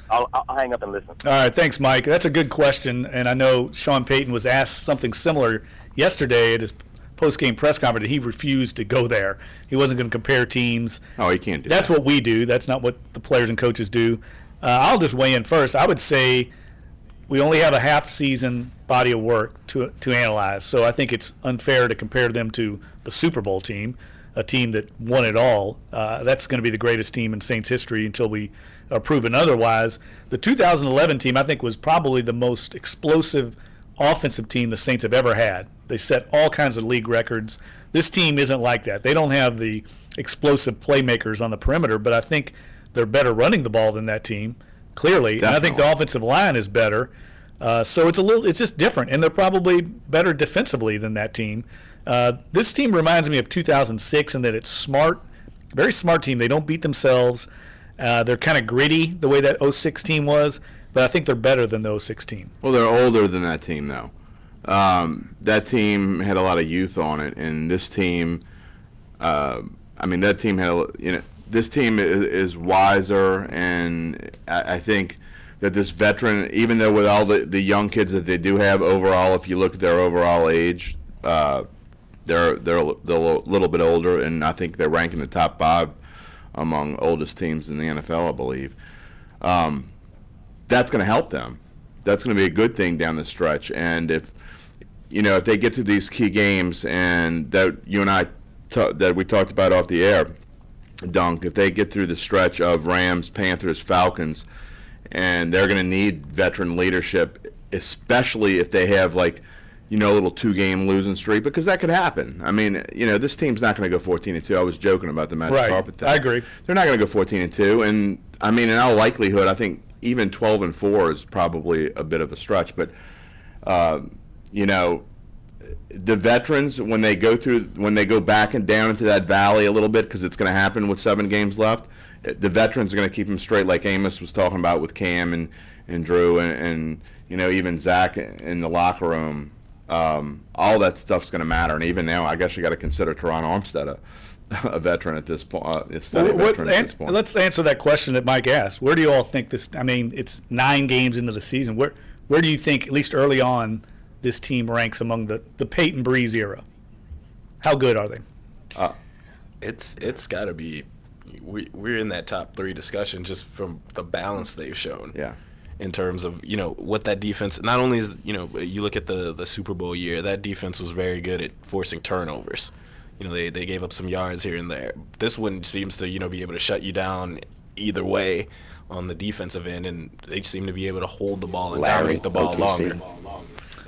I'll hang up and listen. All right, thanks, Mike. That's a good question, and I know Sean Payton was asked something similar yesterday at his post-game press conference. He refused to go there. He wasn't going to compare teams. Oh, he can't do that. That's what we do. That's not what the players and coaches do. I'll just weigh in first. I would say we only have a half-season body of work to analyze, so I think it's unfair to compare them to the Super Bowl team, a team that won it all. That's going to be the greatest team in Saints history until we are proven otherwise. The 2011 team, I think, was probably the most explosive offensive team the Saints have ever had. They set all kinds of league records. This team isn't like that. They don't have the explosive playmakers on the perimeter, but I think they're better running the ball than that team, clearly. Definitely. And I think the offensive line is better. So it's just different, and they're probably better defensively than that team. This team reminds me of 2006 in that it's smart, very smart team. They don't beat themselves. They're kind of gritty the way that 06 team was, but I think they're better than the 06 team. Well, they're older than that team, though. That team had a lot of youth on it, and this team, that team had, this team is wiser, and I think that this veteran, even though with all the young kids that they do have overall, if you look at their overall age, they're a little bit older, and I think they're ranking the top 5 among oldest teams in the NFL, I believe. That's going to help them. That's going to be a good thing down the stretch. And if they get to these key games, and that you and I that we talked about off the air, Dunc, if they get through the stretch of Rams, Panthers, Falcons, and they're going to need veteran leadership, especially if they have a little 2-game losing streak, because that could happen. I mean, this team's not going to go 14-2. I was joking about the magic carpet thing. I agree. They're not going to go 14-2, and I mean, in all likelihood, I think even 12-4 is probably a bit of a stretch. But the veterans, when they go back and down into that valley a little bit, because it's going to happen with 7 games left, the veterans are going to keep them straight, like Amos was talking about with Cam and Drew and even Zach in the locker room. All that stuff's going to matter, and even now, I guess you got to consider Teron Armstead a veteran at this point. Let's answer that question that Mike asked. Where do you all think this? I mean, it's 9 games into the season. Where do you think, at least early on, this team ranks among the Peyton Brees era? How good are they? It's got to be. We're in that top 3 discussion just from the balance they've shown. Yeah. In terms of, what that defense, not only is, you look at the Super Bowl year, that defense was very good at forcing turnovers. They gave up some yards here and there. This one seems to, be able to shut you down either way on the defensive end, and they seem to be able to hold the ball and dominate the ball longer.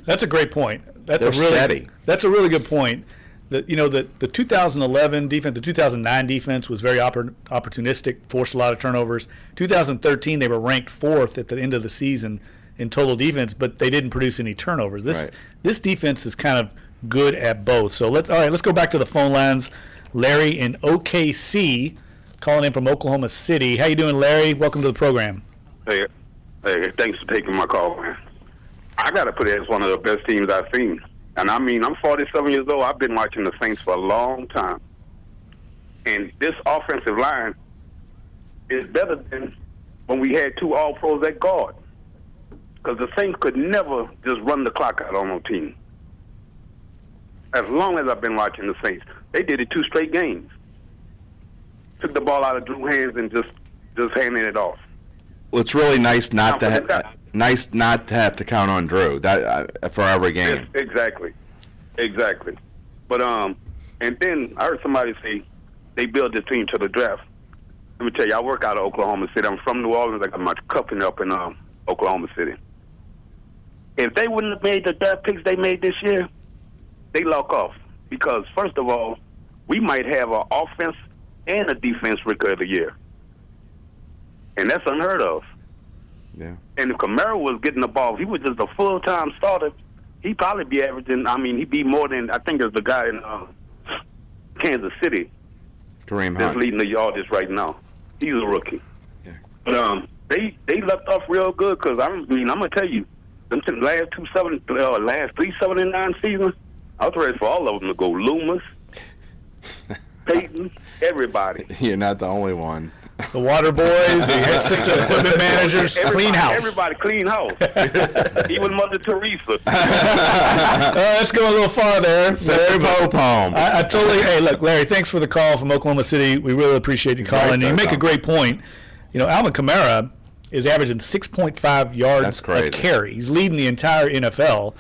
That's a great point. They're steady. That's a really good point. The 2011 defense, the 2009 defense was very opportunistic, forced a lot of turnovers. 2013, they were ranked 4th at the end of the season in total defense, but they didn't produce any turnovers. This defense is kind of good at both. So let's go back to the phone lines. Larry in OKC, calling in from Oklahoma City. How you doing, Larry? Welcome to the program. Hey, thanks for taking my call, man. I got to put it as one of the best teams I've seen. And I mean, I'm 47 years old. I've been watching the Saints for a long time. And this offensive line is better than when we had 2 All-Pros at guard. Because the Saints could never just run the clock out on no team. As long as I've been watching the Saints, they did it 2 straight games. Took the ball out of Drew's hands and just handed it off. Well, it's really nice not to have to count on Drew for every game. Yes, exactly. But and then I heard somebody say they built this team to the draft. Let me tell you, I work out of Oklahoma City. I'm from New Orleans. I got my company up in Oklahoma City. If they wouldn't have made the draft picks they made this year, they lock off. Because first of all, we might have an offense and a defense record of the year, and that's unheard of. Yeah. And if Kamara was getting the ball, if he was just a full-time starter, he'd probably be averaging, he'd be more than, I think there's the guy in Kansas City. Kareem that's Hunt. leading the yardage right now. He's a rookie. Yeah. But they left off real good because, I'm going to tell you, them last 3 7-9 seasons, I was ready for all of them to go. Loomis, Peyton, everybody. You're not the only one. The Water Boys, the assistant equipment managers, clean house. Everybody clean house. Even Mother Teresa. Let's go a little farther. Larry Popom. I totally. Hey, look, Larry. Thanks for the call from Oklahoma City. We really appreciate you calling. You make a great point. Alvin Kamara is averaging 6.5 yards a carry. He's leading the entire NFL,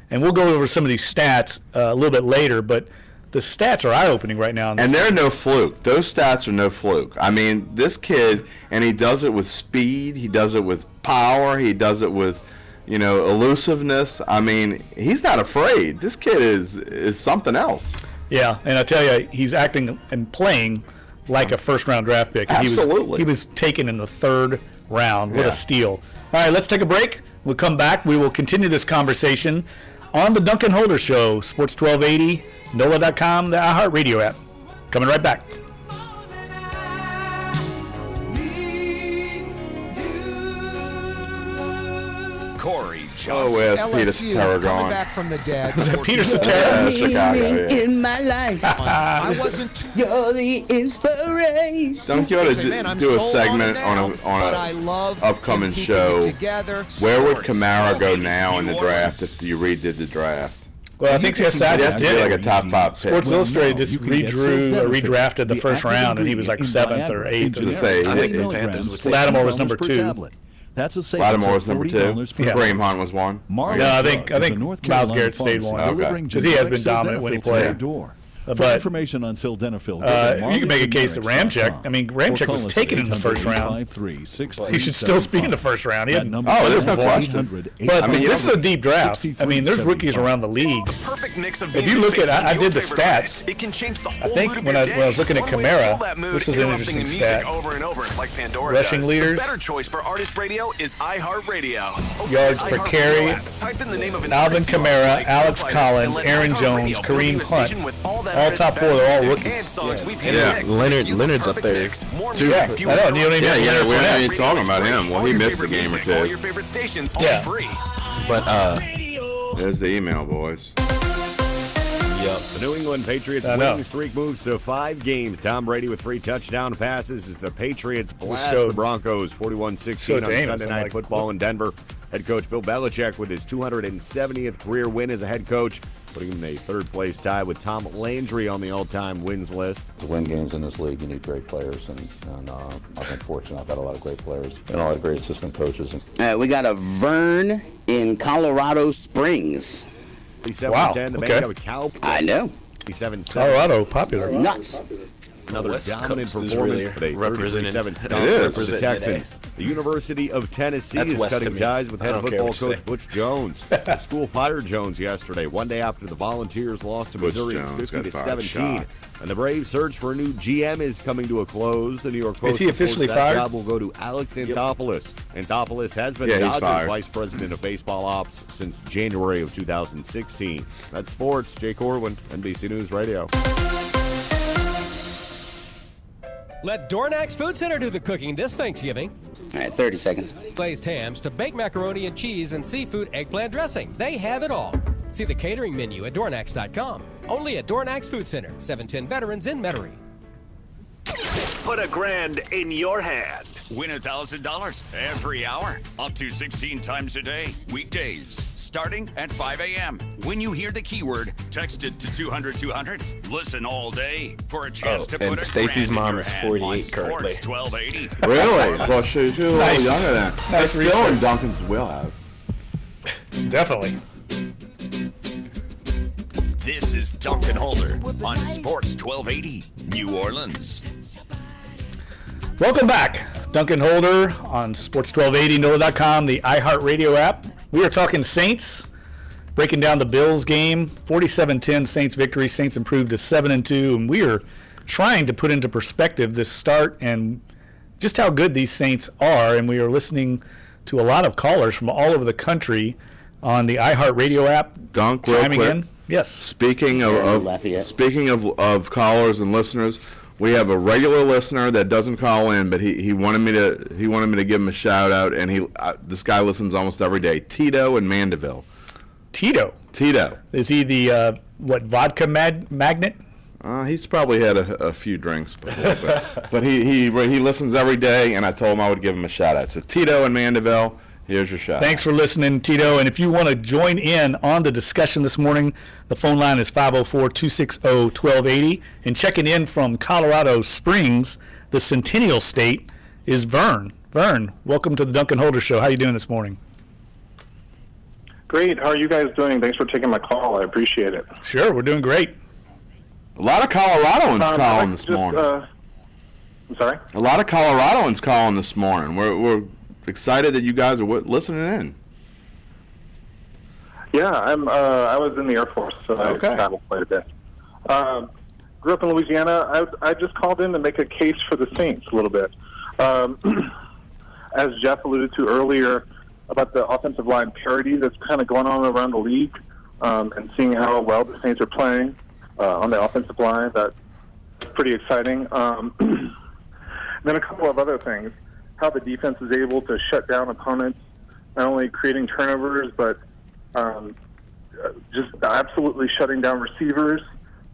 and we'll go over some of these stats a little bit later, but the stats are eye-opening right now. And they're no fluke. Those stats are no fluke. I mean, this kid, and he does it with speed. He does it with power. He does it with, elusiveness. I mean, he's not afraid. This kid is something else. Yeah, and I tell you, he's acting and playing like a first-round draft pick. Absolutely. He was taken in the 3rd round. What a steal. All right, let's take a break. We'll come back. We will continue this conversation on the Dunc and Holder Show, Sports 1280, NOLA.com, the iHeartRadio app. Coming right back. Corey Oh, with Peter Cetera coming gone. back from the dead. Is it Peter Cetera? Yeah, Chicago, yeah. In my life, I wasn't. You're the inspiration. Don't you ought to Man, I'm do a sold segment on on I a love upcoming keeping show? it together. Where would Sports. Kamara go now in the draft if you redid the draft? Well, I think SI just did like it. a top 5 pick. Sports Illustrated just redrafted the first round, and he was like 7th or 8th. I think the Panthers would take Lattimore was number 2. That's a Lattimore was number 2. Yeah. Kareem Hunt was 1. No, I think Myles Garrett stayed 1. Because he has been dominant when he played. But information on sildenafil, you can make a case that Ramczyk. I mean, Ramczyk was taken in the first round. He should still be in the first round. There's no question. But this is a deep draft. I mean, there's rookies around the league. Perfect mix of If you look at, I did the stats. it can change the I whole think mood when of I your day. was looking at One way to Kamara, fill that mood, this is an interrupting interesting the music stat. over and over, like Pandora Rushing does. leaders. The better choice for artist radio is iHeartRadio. Open Yards the per iHeartRadio carry. app, type in the name of an Alvin artist you Kamara, like, Alex notify us, Collins, and let Aaron iHeartRadio Jones, put you in Kareem the station Hunt. with all that All best top 4, they're all music rookies. and songs we've Yeah. handpicked. Leonard's up there. More too. music, Yeah, fewer I know, you don't even commercials. Yeah, we're not Radio even talking is about free. him. Well, All he your missed a favorite game or music, all your 2. favorite stations, all Yeah. free. But There's the email, boys. The New England Patriots winning streak moves to 5 games. Tom Brady with 3 touchdown passes as the Patriots blast the Broncos 41-16 on Sunday Night Football in Denver. Head coach Bill Belichick with his 270th career win as a head coach putting him in a third-place tie with Tom Landry on the all-time wins list. To win games in this league, you need great players, and I've been fortunate. I've got a lot of great players and a lot of great assistant coaches. We got a Vern in Colorado Springs. 37-10, the man of Cal. I know. 37-7. Colorado, popular. Nuts. Another West dominant Coast is performance really today. represented. 37 It for is. the Texans. The University of Tennessee That's is West to cutting me. ties with I head don't care football what you coach say. Butch Jones. The school fired Jones yesterday, one day after the Volunteers lost to Butch Missouri Jones got fired 50-17. shot. And the Braves' search for a new GM is coming to a close. The New York Post Is he officially reports that fired? job will go to Alex Anthopoulos. Anthopoulos has been Yeah, he's Dodgers fired. vice president of baseball ops since January of 2016. That's sports. Jay Corwin, NBC News Radio. Let Dornax Food Center do the cooking this Thanksgiving. All right, 30 seconds. Glazed hams to baked macaroni and cheese and seafood eggplant dressing. They have it all. See the catering menu at Dornax.com. Only at Dornax Food Center, 710 Veterans in Metairie. Put $1,000 in your hand. Win $1,000 every hour, up to 16 times a day, weekdays, starting at 5 a.m. When you hear the keyword, text it to 200-200. Listen all day for a chance to and put Stacy's $1,000 in mom your is hand 48 on currently. Sports 1280. Really? Well, she's a little Nice. younger than that. Nice That's still research. in Duncan's wheelhouse. Definitely. This is Duncan Holder on Sports 1280, New Orleans. Welcome back. Duncan Holder on Sports 1280, NOLA.com, the iHeartRadio app. We are talking Saints, breaking down the Bills game. 47-10 Saints victory. Saints improved to 7-2, and we are trying to put into perspective this start and just how good these Saints are. And we are listening to a lot of callers from all over the country on the iHeartRadio app. Dunc, real chiming quick. in. Yes. Speaking of callers and listeners, we have a regular listener that doesn't call in, but he wanted me to give him a shout out, and this guy listens almost every day. Tito in Mandeville. Tito. Is he the vodka magnet? He's probably had a few drinks before, but he listens every day, and I told him I would give him a shout out. So Tito in Mandeville, here's your shout. Thanks for listening, Tito. And if you want to join in on the discussion this morning, the phone line is 504-260-1280. And checking in from Colorado Springs, the Centennial State, is Vern. Vern, welcome to the Duncan Holder Show. How are you doing this morning? Great. How are you guys doing? Thanks for taking my call. I appreciate it. Sure, we're doing great. A lot of Coloradoans calling this morning. I'm sorry? A lot of Coloradoans calling this morning. We're excited that you guys are listening in. Yeah, I was in the Air Force, so I traveled quite a bit. Grew up in Louisiana. I just called in to make a case for the Saints a little bit. As Jeff alluded to earlier about the offensive line parity that's kind of going on around the league, and seeing how well the Saints are playing on the offensive line, that's pretty exciting. Then a couple of other things. How the defense is able to shut down opponents, not only creating turnovers, but just absolutely shutting down receivers.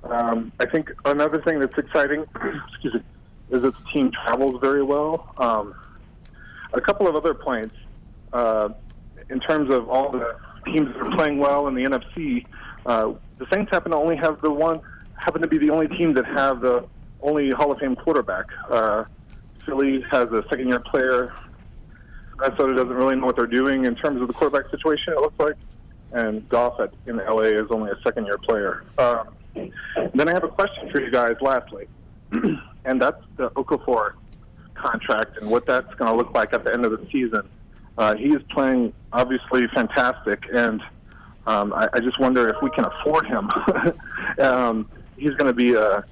I think another thing that's exciting excuse me, is that the team travels very well. A couple of other points in terms of all the teams that are playing well in the NFC, the Saints happen to be the only team that have the only Hall of Fame quarterback. Philly has a second-year player. Minnesota doesn't really know what they're doing in terms of the quarterback situation, it looks like. And Goff in LA is only a second-year player. Then I have a question for you guys lastly, and that's the Okafor contract and what that's going to look like at the end of the season. He is playing obviously fantastic, and I just wonder if we can afford him. He's going to be a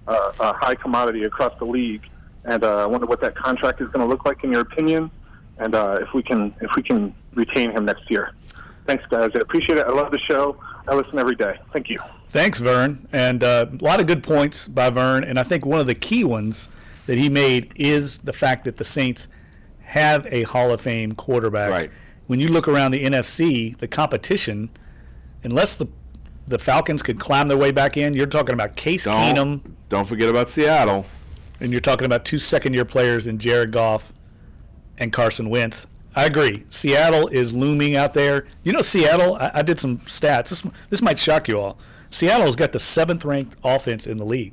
high commodity across the league, and I wonder what that contract is going to look like in your opinion, and if we can retain him next year. Thanks, guys. I appreciate it. I love the show. I listen every day. Thank you. Thanks, Vern. And a lot of good points by Vern. And I think one of the key ones that he made is the fact that the Saints have a Hall of Fame quarterback. Right. When you look around the NFC, the competition, unless the Falcons could climb their way back in, you're talking about Case Keenum. Don't forget about Seattle. And you're talking about two second-year players in Jared Goff and Carson Wentz. I agree. Seattle is looming out there. You know, Seattle, I did some stats. This might shock you all. Seattle's got the 7th-ranked offense in the league.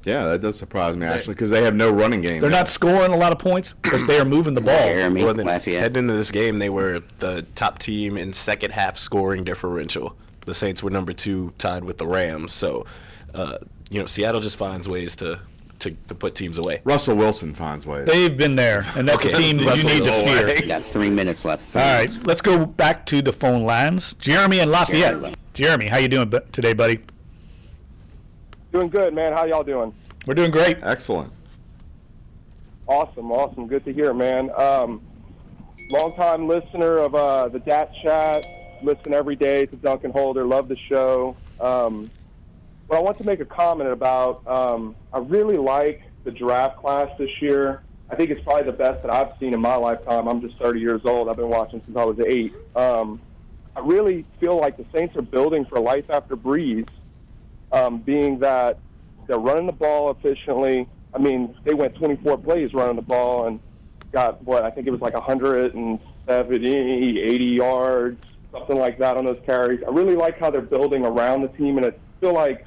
Yeah, that does surprise me, actually, because they have no running game. They're not scoring a lot of points, but they are moving the ball. Well, then, heading into this game, they were the top team in second-half scoring differential. The Saints were number 2, tied with the Rams. So, Seattle just finds ways to put teams away. Russell Wilson finds ways. They've been there, and that's a team that you need to fear. You got 3 minutes left. All right, let's go back to the phone lines. Jeremy in Lafayette. Jeremy, how you doing today, buddy? Doing good, man. How y'all doing? We're doing great. Excellent. Awesome. Good to hear, man. Long-time listener of the Dat Chat. Listen every day to Dunc and Holder. Love the show. But I want to make a comment about, I really like the draft class this year. I think it's probably the best that I've seen in my lifetime. I'm just 30 years old. I've been watching since I was 8. I really feel like the Saints are building for life after Brees, being that they're running the ball efficiently. I mean, they went 24 plays running the ball and got, I think it was like 170, 80 yards, something like that on those carries. I really like how they're building around the team, and I feel like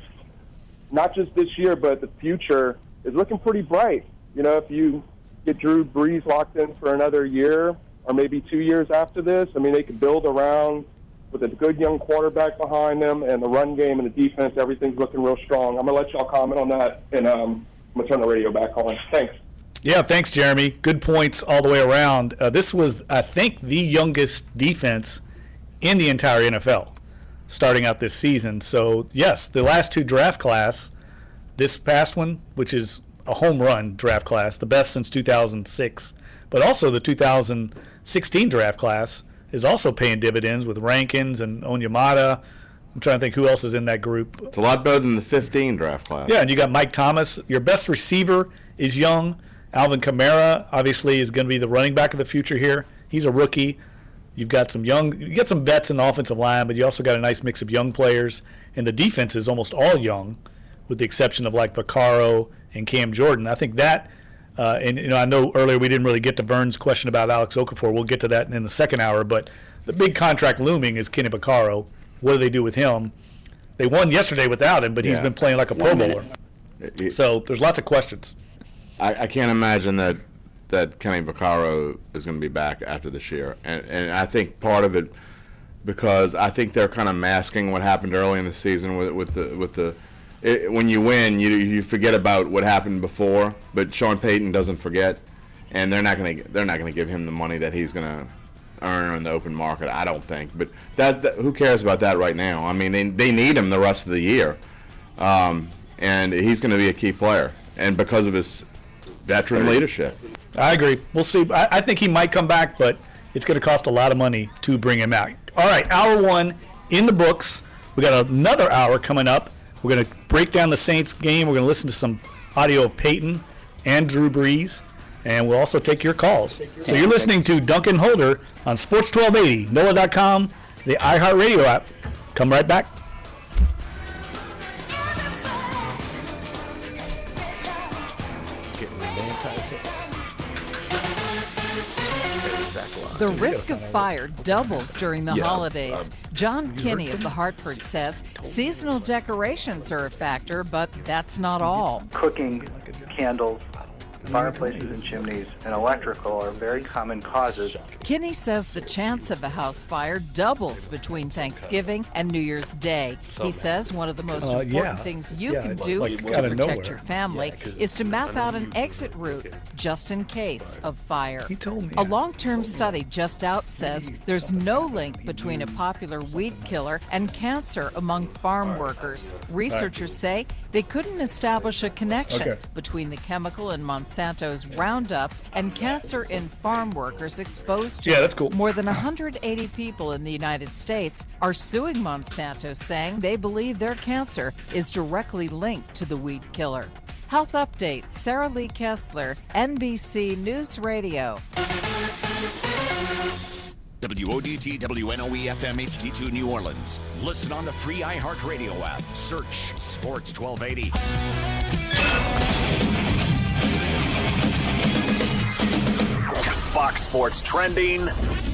not just this year, but the future is looking pretty bright. You know, if you get Drew Brees locked in for another year or maybe 2 years after this, I mean, they could build around with a good young quarterback behind them, and the run game and the defense, everything's looking real strong. I'm going to let y'all comment on that, and I'm going to turn the radio back on. Thanks. Yeah, thanks, Jeremy. Good points all the way around. This was, I think, the youngest defense in the entire NFL starting out this season. So, yes, the last 2 draft class, this past one, which is a home run draft class, the best since 2006, but also the 2016 draft class is also paying dividends with Rankins and Onyemata. I'm trying to think who else is in that group. It's a lot better than the 15 draft class. Yeah, and you got Mike Thomas. Your best receiver is young. Alvin Kamara obviously is going to be the running back of the future here. He's a rookie. You got some vets in the offensive line, but you also got a nice mix of young players. And the defense is almost all young, with the exception of like Vaccaro and Cam Jordan. I think that, and I know earlier we didn't really get to Vern's question about Alex Okafor. We'll get to that in the second hour. But the big contract looming is Kenny Vaccaro. What do they do with him? They won yesterday without him, but he's been playing like a Pro Bowler. So there's lots of questions. I can't imagine that Kenny Vaccaro is going to be back after this year. And I think part of it, because I think they're kind of masking what happened early in the season when you win, you forget about what happened before. But Sean Payton doesn't forget, and they're not going to give him the money that he's going to earn in the open market, I don't think. But that who cares about that right now? I mean, they need him the rest of the year, and he's going to be a key player, and because of his veteran leadership. I agree. We'll see. I think he might come back, but it's going to cost a lot of money to bring him out. All right, hour 1 in the books. We got another hour coming up. We're going to break down the Saints game. We're going to listen to some audio of Peyton and Drew Brees, and we'll also take your calls. So you're listening to Dunc and Holder on Sports 1280, NOLA.com, the iHeartRadio app. Come right back. The risk of fire doubles during the holidays. John Kinney of the Hartford says seasonal decorations are a factor, but that's not all. Cooking, candles, fireplaces and chimneys, and electrical are very common causes. Kinney says the chance of a house fire doubles between Thanksgiving and New Year's Day. He says one of the most important things you can do to protect your family is to map out an exit route just in case of fire. He told me. A long-term study just out says there's no link between a popular weed killer and cancer among farm workers. Researchers say they couldn't establish a connection between the chemical in Monsanto's Roundup and cancer in farm workers exposed to it. That's cool. More than 180 people in the United States are suing Monsanto, saying they believe their cancer is directly linked to the weed killer. Health Update, Sarah Lee Kessler, NBC News Radio. WODT WNOE FM HD2 New Orleans. Listen on the free iHeartRadio app. Search Sports 1280. Fox Fox Sports Trending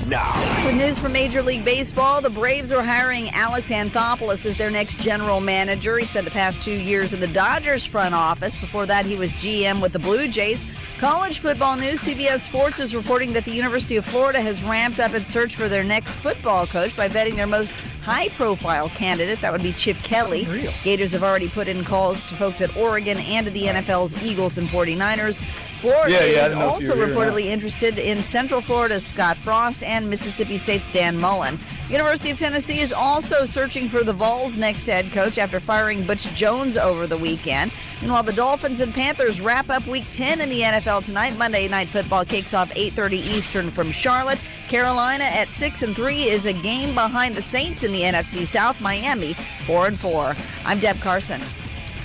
now. With news from Major League Baseball, the Braves are hiring Alex Anthopoulos as their next general manager. He spent the past 2 years in the Dodgers front office. Before that, he was GM with the Blue Jays. College football news, CBS Sports is reporting that the University of Florida has ramped up its search for their next football coach by vetting their most high-profile candidate. That would be Chip Kelly. Unreal. Gators have already put in calls to folks at Oregon and to the NFL's Eagles and 49ers. Florida is also reportedly interested in Central Florida's Scott Frost and Mississippi State's Dan Mullen. University of Tennessee is also searching for the Vols' next head coach after firing Butch Jones over the weekend. Meanwhile, the Dolphins and Panthers wrap up Week 10 in the NFL tonight. Monday Night Football kicks off 8:30 Eastern from Charlotte. Carolina at 6-3 is a game behind the Saints in the NFC South. Miami 4-4. I'm Deb Carson.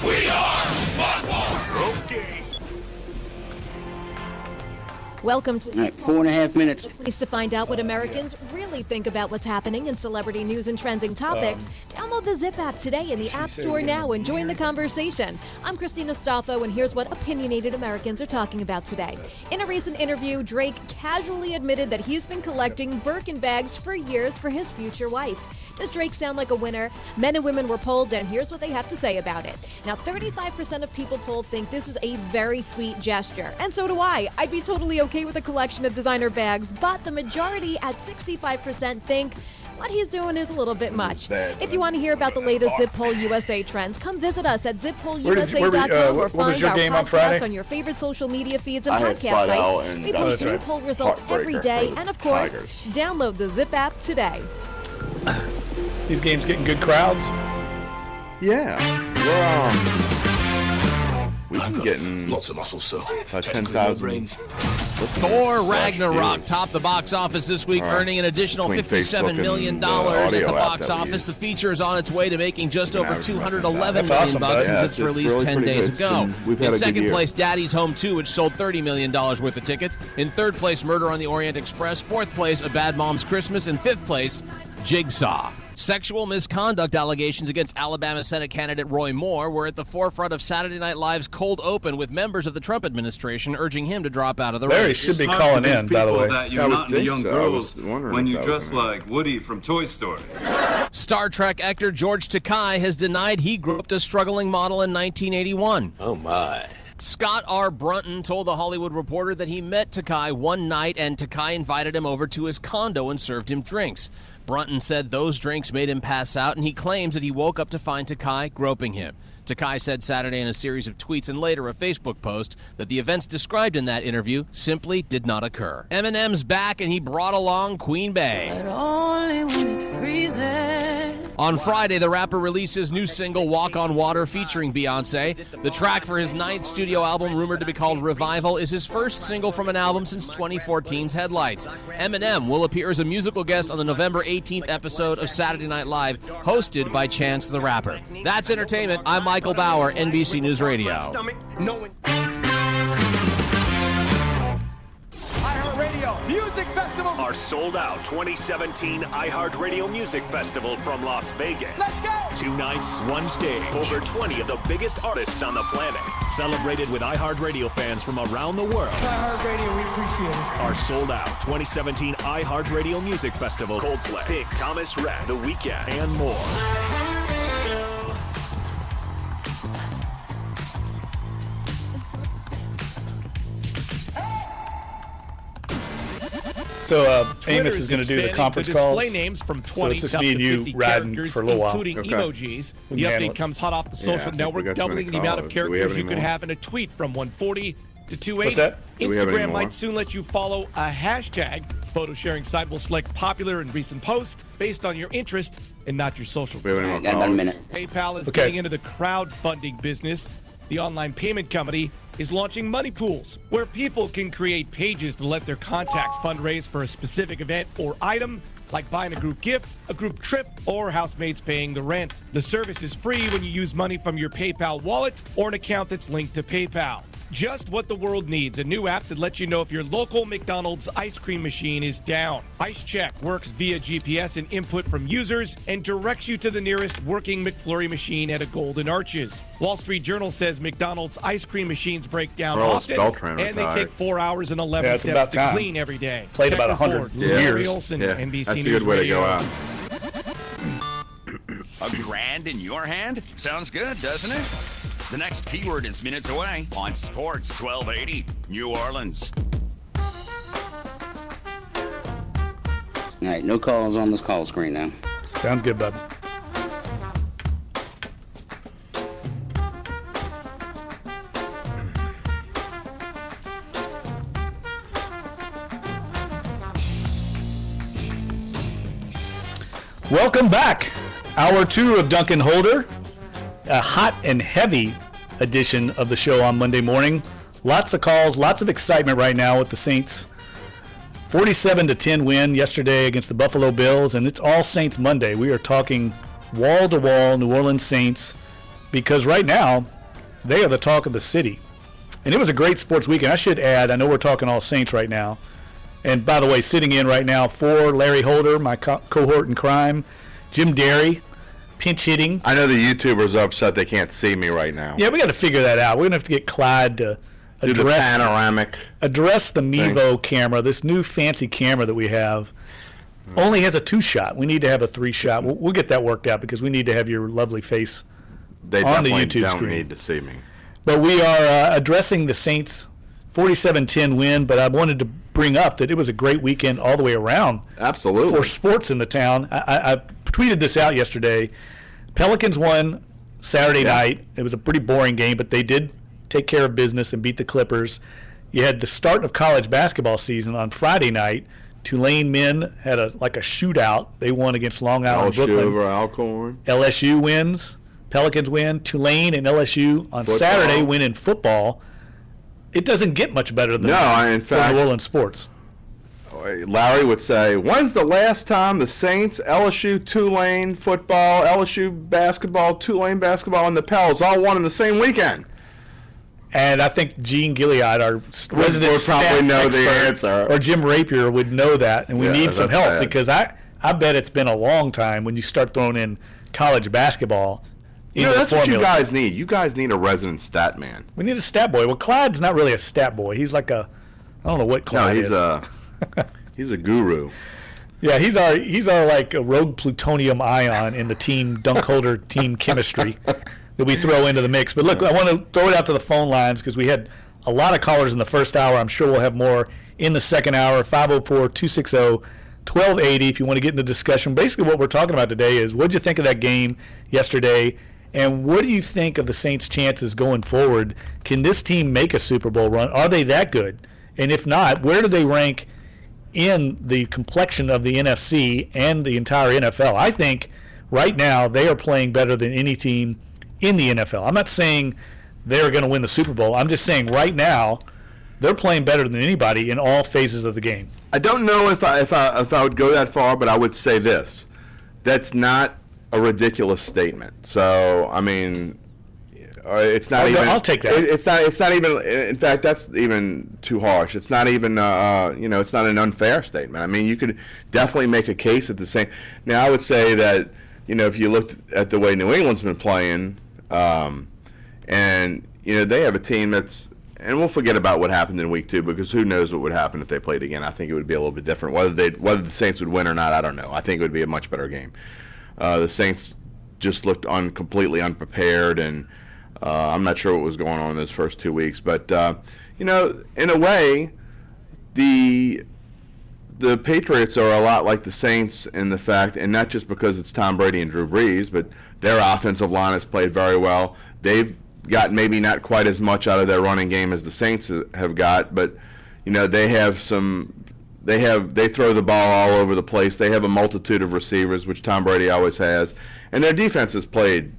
We are Fox. Okay. Welcome to 4.5 minutes. Pleased to find out what Americans really think about what's happening in celebrity news and trending topics. Download the Zip app today in the App Store now and join the conversation. I'm Christina Staffo, and here's what opinionated Americans are talking about today. In a recent interview, Drake casually admitted that he's been collecting Birkin bags for years for his future wife. Does Drake sound like a winner? Men and women were polled, and here's what they have to say about it. Now, 35% of people polled think this is a very sweet gesture, and so do I. I'd be totally okay with a collection of designer bags, but the majority at 65% think what he's doing is a little bit much. If you want to hear about the latest Zip Poll USA trends, come visit us at zippoliusa.com or find our podcasts on your favorite social media feeds and podcast sites. We post new poll results every day, and of course, download the Zip app today. These games getting good crowds? Yeah. We've been getting lots of muscles, so 10,000. Thor Ragnarok topped the box office this week, earning an additional $57 million at the box office. The feature is on its way to making just over $211 million since its release 10 days ago. In second place, Daddy's Home 2, which sold $30 million worth of tickets. In third place, Murder on the Orient Express. Fourth place, A Bad Mom's Christmas. In fifth place, Jigsaw. Sexual misconduct allegations against Alabama Senate candidate Roy Moore were at the forefront of Saturday Night Live's cold open, with members of the Trump administration urging him to drop out of the race. Barry should be calling in, by the way. That you're not into young girls when you dress like Woody from Toy Story. Star Trek actor George Takei has denied he groped a struggling model in 1981. Oh, my. Scott R. Brunton told The Hollywood Reporter that he met Takei one night and Takei invited him over to his condo and served him drinks. Brunton said those drinks made him pass out, and he claims that he woke up to find Takei groping him. Takei said Saturday in a series of tweets and later a Facebook post that the events described in that interview simply did not occur. Eminem's back, and he brought along Queen Bey. But only when it freezes. On Friday, the rapper released his new single, Walk on Water, featuring Beyoncé. The track for his 9th studio album, rumored to be called Revival, is his first single from an album since 2014's Headlights. Eminem will appear as a musical guest on the November 18th episode of Saturday Night Live, hosted by Chance the Rapper. That's entertainment. I'm Michael Bauer, NBC News Radio. iHeartRadio Music Festival. Our sold-out 2017 iHeartRadio Music Festival from Las Vegas. Let's go! 2 nights, 1 stage. Over 20 of the biggest artists on the planet. Celebrated with iHeartRadio fans from around the world. iHeartRadio, we appreciate it. Our sold-out 2017 iHeartRadio Music Festival. Coldplay, Big Thomas Rhett, The Weeknd, and more. So Amos is going to do the conference calls. Display names from 20 so it's just me and you riding for a little while, including emojis. The update comes hot off the social network, doubling the amount of characters you could have in a tweet from 140 to 280. What's that? Instagram might soon let you follow a hashtag. Photo sharing site will select popular and recent posts based on your interest and not your social. Got about a minute. PayPal is getting into the crowdfunding business. The online payment company is launching money pools, where people can create pages to let their contacts fundraise for a specific event or item, like buying a group gift, a group trip, or housemates paying the rent. The service is free when you use money from your PayPal wallet or an account that's linked to PayPal. Just what the world needs, a new app that lets you know if your local McDonald's ice cream machine is down. Ice Check works via GPS and input from users and directs you to the nearest working McFlurry machine at a Golden Arches. Wall Street Journal says McDonald's ice cream machines break down often, and they take 4 hours and 11 steps to clean every day. Played about 100 years. Larry Olson, NBC That's a News good way Radio. to go out. $1,000 in your hand? Sounds good, doesn't it? The next keyword is minutes away on Sports 1280 New Orleans. All right, no calls on this call screen now. Sounds good, bud. Welcome back. Hour 2 of Dunc and Holder. A hot and heavy edition of the show on Monday morning. Lots of calls, lots of excitement right now with the Saints. 47-10 win yesterday against the Buffalo Bills, and it's all Saints Monday. We are talking wall-to-wall New Orleans Saints because right now they are the talk of the city. And it was a great sports weekend. I should add, I know we're talking all Saints right now. And by the way, sitting in right now for Larry Holder, my cohort in crime, Jim Derry, pinch hitting. I know the YouTubers are upset they can't see me right now. Yeah, we got to figure that out. We're going to have to get Clyde to do the panoramic. Address the Mevo camera, this new fancy camera that we have. Only has a 2-shot. We need to have a 3-shot. We'll get that worked out because we need to have your lovely face on the YouTube don't screen. Need to see me. But we are addressing the Saints' 47-10 win, but I wanted to bring up that it was a great weekend all the way around. Absolutely. For sports in the town. I tweeted this out yesterday. Pelicans won Saturday night. It was a pretty boring game, but they did take care of business and beat the Clippers. You had the start of college basketball season on Friday night. Tulane men had a shootout. They won against Long Island, Brooklyn. LSU over Alcorn. LSU wins. Pelicans win. Tulane and LSU on Saturday win in football. It doesn't get much better than that in fact, for New Orleans sports. Larry would say, when's the last time the Saints, LSU, Tulane football, LSU basketball, Tulane basketball, and the Pels all won in the same weekend? And I think Gene Gilead, our resident stat expert, or Jim Rapier would know that, and we need some help because I bet it's been a long time when you start throwing in college basketball. That's what you guys need. You guys need a resident stat man. We need a stat boy. Well, Clyde's not really a stat boy. He's like I don't know what Clyde is. He's a guru. Yeah, he's our like a rogue plutonium ion in the team Dunc Holder team chemistry that we throw into the mix. But look, I want to throw it out to the phone lines because we had a lot of callers in the first hour. I'm sure we'll have more in the second hour. 504-260-1280 if you want to get in the discussion. Basically what we're talking about today is what did you think of that game yesterday? And what do you think of the Saints' chances going forward? Can this team make a Super Bowl run? Are they that good? And if not, where do they rank in the complexion of the NFC and the entire NFL? I think right now they are playing better than any team in the NFL. I'm not saying they're going to win the Super Bowl. I'm just saying right now they're playing better than anybody in all phases of the game. I don't know if I would go that far, but I would say this. That's not a ridiculous statement. So, I mean, it's not even. I'll take that. It's not even. In fact, that's even too harsh. It's not even. It's not an unfair statement. I mean, you could definitely make a case at the same. Now, I would say that if you looked at the way New England's been playing, and they have a team that's. And we'll forget about what happened in week 2 because who knows what would happen if they played again. I think it would be a little bit different. Whether the Saints would win or not, I don't know. I think it would be a much better game. The Saints just looked completely unprepared, and I'm not sure what was going on in those first 2 weeks. But in a way, the Patriots are a lot like the Saints in the fact, and not just because it's Tom Brady and Drew Brees, but their offensive line has played very well. They've got maybe not quite as much out of their running game as the Saints have got, but they have some. They throw the ball all over the place. They have a multitude of receivers, which Tom Brady always has, and their defense has played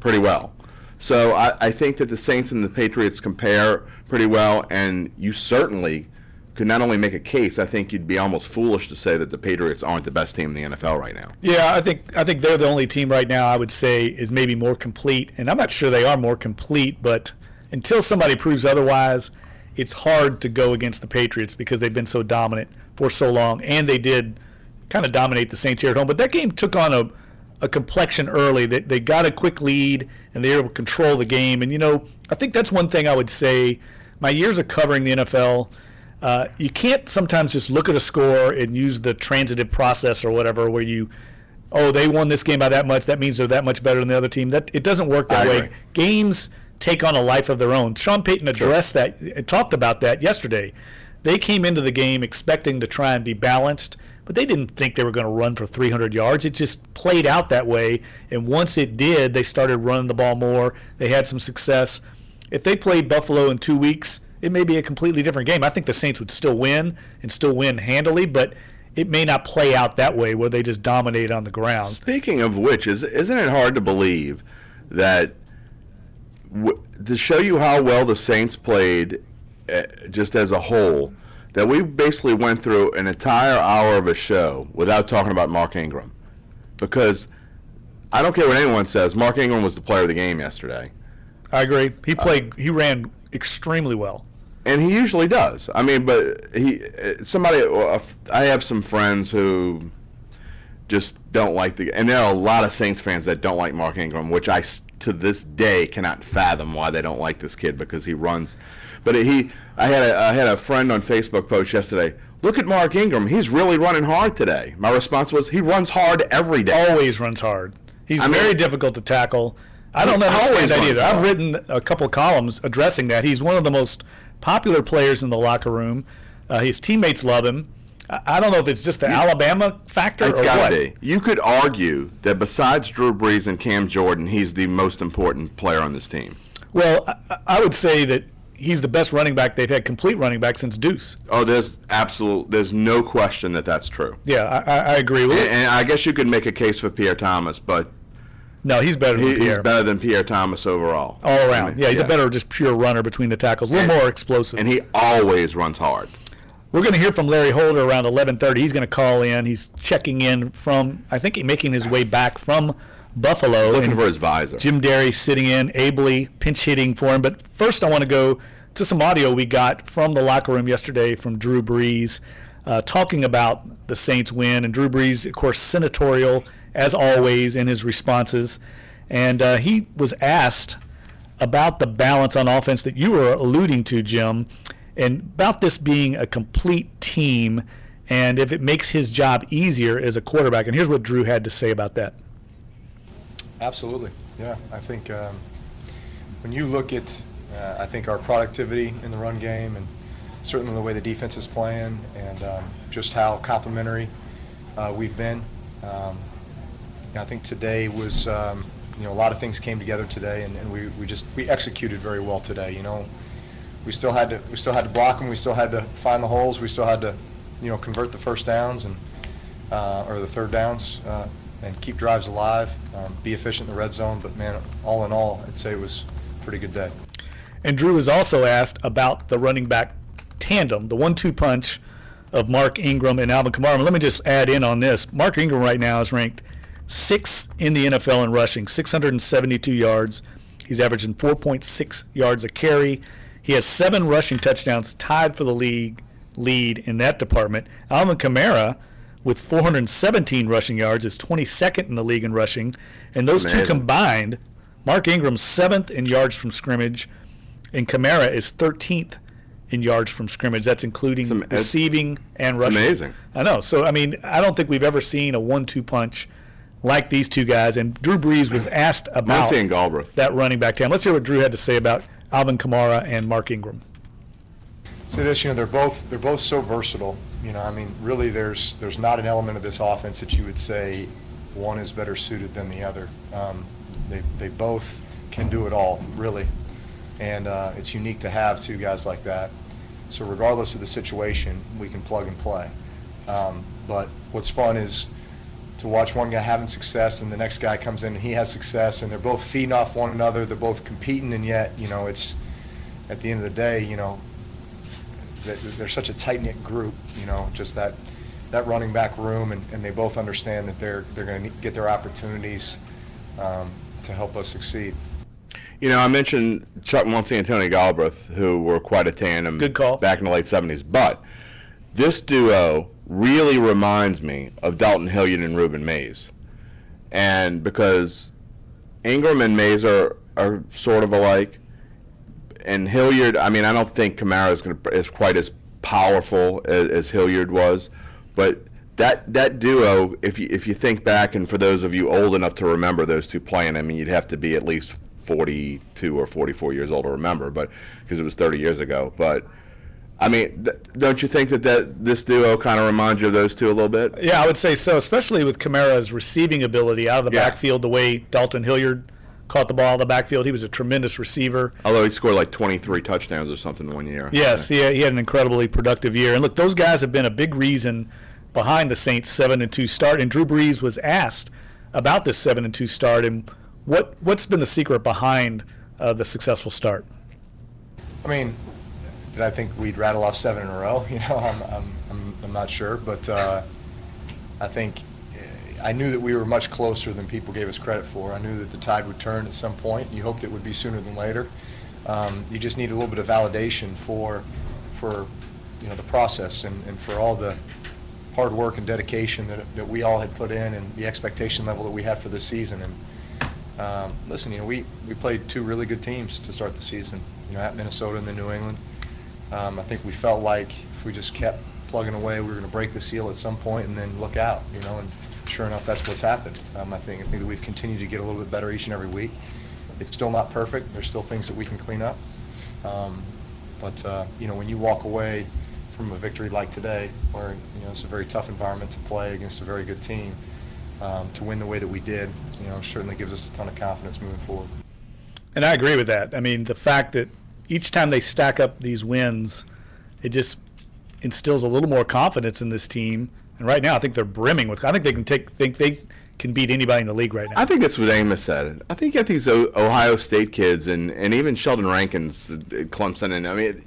pretty well. So I think that the Saints and the Patriots compare pretty well, and you certainly could not only make a case, I think you'd be almost foolish to say that the Patriots aren't the best team in the NFL right now. Yeah, I think they're the only team right now I would say is maybe more complete, and I'm not sure they are more complete, but until somebody proves otherwise, it's hard to go against the Patriots because they've been so dominant for so long, and they did kind of dominate the Saints here at home. But that game took on a complexion early. They got a quick lead, and they were able to control the game. And, I think that's one thing I would say. My years of covering the NFL, you can't sometimes just look at a score and use the transitive process or whatever where they won this game by that much, that means they're that much better than the other team. It doesn't work that way. Games take on a life of their own. Sean Payton addressed that, talked about that yesterday. They came into the game expecting to try and be balanced, but they didn't think they were going to run for 300 yards. It just played out that way, and once it did, they started running the ball more. They had some success. If they played Buffalo in 2 weeks, it may be a completely different game. I think the Saints would still win and still win handily, but it may not play out that way where they just dominate on the ground. Speaking of which, isn't it hard to believe that to show you how well the Saints played just as a whole, that we basically went through an entire hour of a show without talking about Mark Ingram? Because I don't care what anyone says, Mark Ingram was the player of the game yesterday. I agree. He ran extremely well. And he usually does. I mean, but I have some friends who just don't like and there are a lot of Saints fans that don't like Mark Ingram, which I, to this day, cannot fathom why they don't like this kid, because he runs. But I had a friend on Facebook post yesterday, look at Mark Ingram, he's really running hard today. My response was, he runs hard every day. Always runs hard. He's very difficult to tackle. I don't understand that either. I've written a couple columns addressing that. He's one of the most popular players in the locker room. His teammates love him. I don't know if it's just the Alabama factor or what. It's got to be. You could argue that besides Drew Brees and Cam Jordan, he's the most important player on this team. Well, I would say that he's the best running back they've had, complete running back, since Deuce. Oh, there's no question that that's true. Yeah, I agree with it. And I guess you could make a case for Pierre Thomas, but no, he's better than Pierre. He's better than Pierre Thomas overall. All around. He's a better just pure runner between the tackles, a little more explosive. And he always runs hard. We're going to hear from Larry Holder around 11:30. He's going to call in. He's checking in from, I think, making his way back from Buffalo. Looking for his visor. Jim Derry sitting in, ably pinch hitting for him. But first I want to go to some audio we got from the locker room yesterday from Drew Brees talking about the Saints win. And Drew Brees, of course, senatorial, as always, in his responses. And he was asked about the balance on offense that you were alluding to, Jim, and about this being a complete team and if it makes his job easier as a quarterback. And here's what Drew had to say about that. Absolutely. Yeah, I think when you look at, I think our productivity in the run game and certainly the way the defense is playing and just how complimentary we've been. I think today was, a lot of things came together today, and we executed very well today. We still had to block them. We still had to find the holes. We still had to, convert the first downs or the third downs and keep drives alive. Be efficient in the red zone. But man, all in all, I'd say it was a pretty good day. And Drew was also asked about the running back tandem, the 1-2 punch of Mark Ingram and Alvin Kamara. Let me just add in on this. Mark Ingram right now is ranked 6th in the NFL in rushing, 672 yards. He's averaging 4.6 yards a carry. He has 7 rushing touchdowns, tied for the league lead in that department. Alvin Kamara, with 417 rushing yards, is 22nd in the league in rushing. And those two combined, Mark Ingram's 7th in yards from scrimmage, and Kamara is 13th in yards from scrimmage. That's including receiving and rushing. It's amazing. I know. So, I mean, I don't think we've ever seen a 1-2 punch like these two guys. And Drew Brees was asked about that running back tandem. Let's hear what Drew had to say about Alvin Kamara and Mark Ingram. Say this, they're both so versatile. Really, there's not an element of this offense that you would say one is better suited than the other. They both can do it all, really, and it's unique to have two guys like that. So regardless of the situation, we can plug and play. But what's fun is to watch one guy having success and the next guy comes in and he has success, and they're both feeding off one another. They're both competing, and yet, it's at the end of the day, they're such a tight-knit group, just that running back room, and they both understand that they're going to get their opportunities to help us succeed. You know, I mentioned Chuck Muncie and Tony Galbraith, who were quite a tandem. Good call. Back in the late 70s. But this duo really reminds me of Dalton Hilliard and Reuben Mays. And because Ingram and Mays are sort of alike, and Hilliard, I mean, I don't think Kamara is quite as powerful as Hilliard was, but that duo, if you think back, and for those of you old enough to remember those two playing, I mean, you'd have to be at least 42 or 44 years old to remember, but because it was 30 years ago. But I mean, don't you think that this duo kind of reminds you of those two a little bit? Yeah, I would say so, especially with Kamara's receiving ability out of the backfield, the way Dalton Hilliard caught the ball in the backfield. He was a tremendous receiver. Although he scored like 23 touchdowns or something one year. Yes, he had an incredibly productive year. And look, those guys have been a big reason behind the Saints' 7-2 start. And Drew Brees was asked about this 7-2 start and what's been the secret behind the successful start. I mean, did I think we'd rattle off 7 in a row? You know, I'm not sure, but I think I knew that we were much closer than people gave us credit for. I knew that the tide would turn at some point. You hoped it would be sooner than later. You just need a little bit of validation for you know, the process and for all the hard work and dedication that we all had put in and the expectation level that we had for this season. And listen, you know, we played 2 really good teams to start the season, you know, at Minnesota and then New England. I think we felt like if we just kept plugging away, we were going to break the seal at some point and then look out, you know, and sure enough, that's what's happened. I think that we've continued to get a little bit better each and every week. It's still not perfect. There's still things that we can clean up. But you know, when you walk away from a victory like today, where, you know, it's a very tough environment to play against a very good team, to win the way that we did, you know, certainly gives us a ton of confidence moving forward. And I agree with that. I mean, the fact that each time they stack up these wins, it just instills a little more confidence in this team. And right now, I think they're brimming with. I think they can beat anybody in the league right now. I think that's what Amos said. I think you got these Ohio State kids and even Sheldon Rankins at Clemson, and I mean,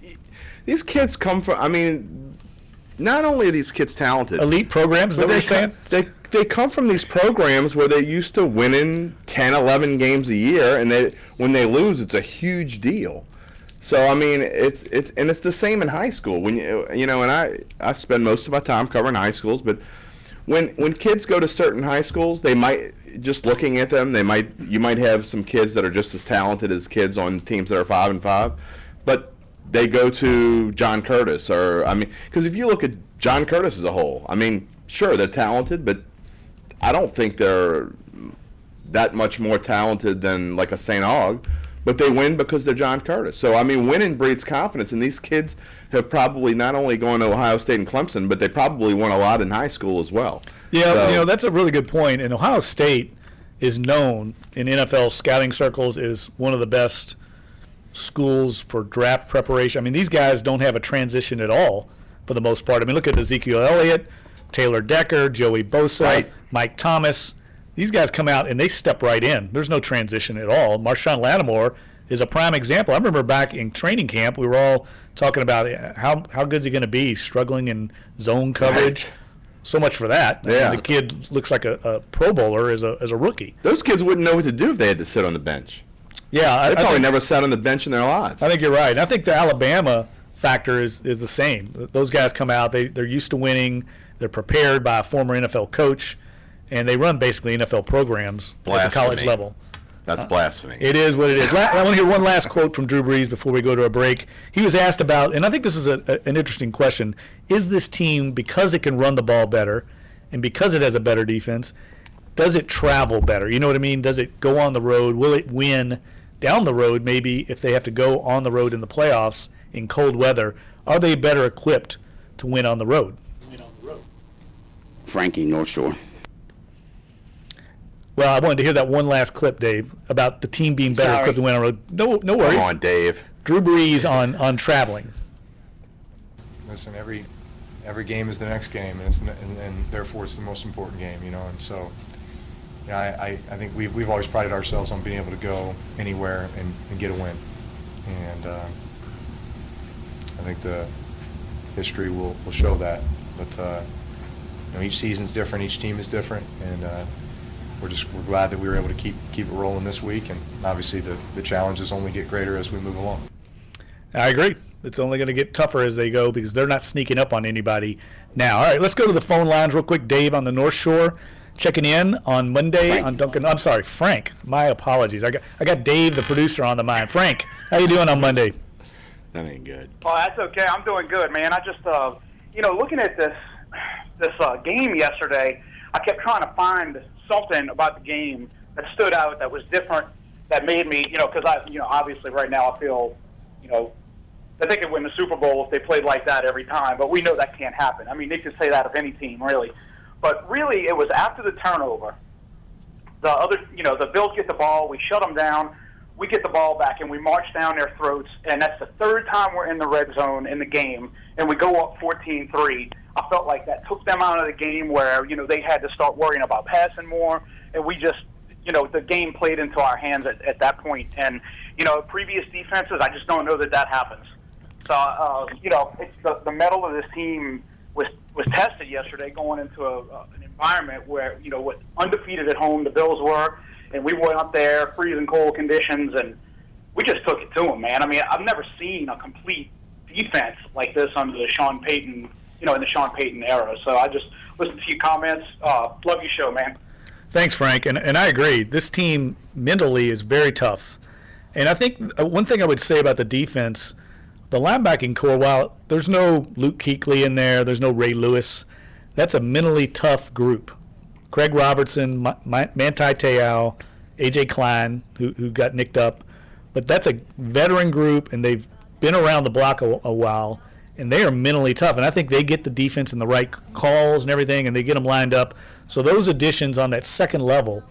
these kids come from. I mean, not only are these kids talented, elite programs. Is that what you're saying? They come from these programs where they're used to winning 10, 11 games a year, and when they lose, it's a huge deal. So I mean, it's the same in high school. When you know, and I spend most of my time covering high schools, but when kids go to certain high schools, they might, just looking at them, you might have some kids that are just as talented as kids on teams that are 5-5, but they go to John Curtis, or I mean, because if you look at John Curtis as a whole, I mean, sure, they're talented, but I don't think they're that much more talented than like a St. Aug. But they win because they're John Curtis. So, I mean, winning breeds confidence, and these kids have probably not only gone to Ohio State and Clemson, but they probably won a lot in high school as well. Yeah, so, you know, that's a really good point. And Ohio State is known in NFL scouting circles as one of the best schools for draft preparation. I mean, these guys don't have a transition at all for the most part. I mean, look at Ezekiel Elliott, Taylor Decker, Joey Bosa, right. Mike Thomas. These guys come out and they step right in. There's no transition at all. Marshawn Lattimore is a prime example. I remember back in training camp, we were all talking about how good is he going to be, struggling in zone coverage. Right. So much for that. Yeah. The kid looks like a Pro Bowler as a rookie. Those kids wouldn't know what to do if they had to sit on the bench. Yeah, they probably never sat on the bench in their lives. I think you're right. I think the Alabama factor is the same. Those guys come out, they're used to winning. They're prepared by a former NFL coach. And they run basically NFL programs at the college level. That's blasphemy. It is what it is. I want to hear one last quote from Drew Brees before we go to a break. He was asked about, and I think this is an interesting question, is this team, because it can run the ball better and because it has a better defense, does it travel better? You know what I mean? Does it go on the road? Will it win down the road maybe if they have to go on the road in the playoffs in cold weather? Are they better equipped to win on the road? Frankie, North Shore. Well, I wanted to hear that one last clip, Dave, about the team being better equipped to win on the road. No worries. Come on, Dave. Drew Brees on traveling. Listen, every game is the next game, and therefore it's the most important game, you know. And so, you know, I think we've always prided ourselves on being able to go anywhere and get a win. And I think the history will show that. But you know, each season's different, each team is different, and we're glad that we were able to keep it rolling this week, and obviously the challenges only get greater as we move along. I agree. It's only going to get tougher as they go because they're not sneaking up on anybody now. All right, let's go to the phone lines real quick. Dave on the North Shore checking in on Monday on Duncan. I'm sorry, Frank. My apologies. I got Dave, the producer, on the line. Frank, how you doing on Monday? That ain't good. Oh, that's okay. I'm doing good, man. I just, looking at this game yesterday, I kept trying to find something about the game that stood out, that was different, that made me, because obviously right now I feel, that they could win the Super Bowl if they played like that every time, but we know that can't happen. I mean, they could say that of any team, really. But really, it was after the turnover. The Bills get the ball, we shut them down, we get the ball back, and we march down their throats, and that's the third time we're in the red zone in the game, and we go up 14-3. I felt like that took them out of the game where, they had to start worrying about passing more, and we just, the game played into our hands at that point. And, previous defenses, I just don't know that happens. So, it's the mettle of this team was tested yesterday going into an environment where, what undefeated at home the Bills were, and we went up there, freezing cold conditions, and we just took it to them, man. I mean, I've never seen a complete defense like this under the Sean Payton, in the Sean Payton era. So I just listened to your comments. Love your show, man. Thanks, Frank. And I agree. This team mentally is very tough. And I think one thing I would say about the defense, the linebacking core, while there's no Luke Kuechly in there, there's no Ray Lewis, that's a mentally tough group. Craig Robertson, Manti Te'o, A.J. Klein, who got nicked up. But that's a veteran group, and they've been around the block a while, and they are mentally tough. And I think they get the defense in the right calls and everything, and they get them lined up. So those additions on that second level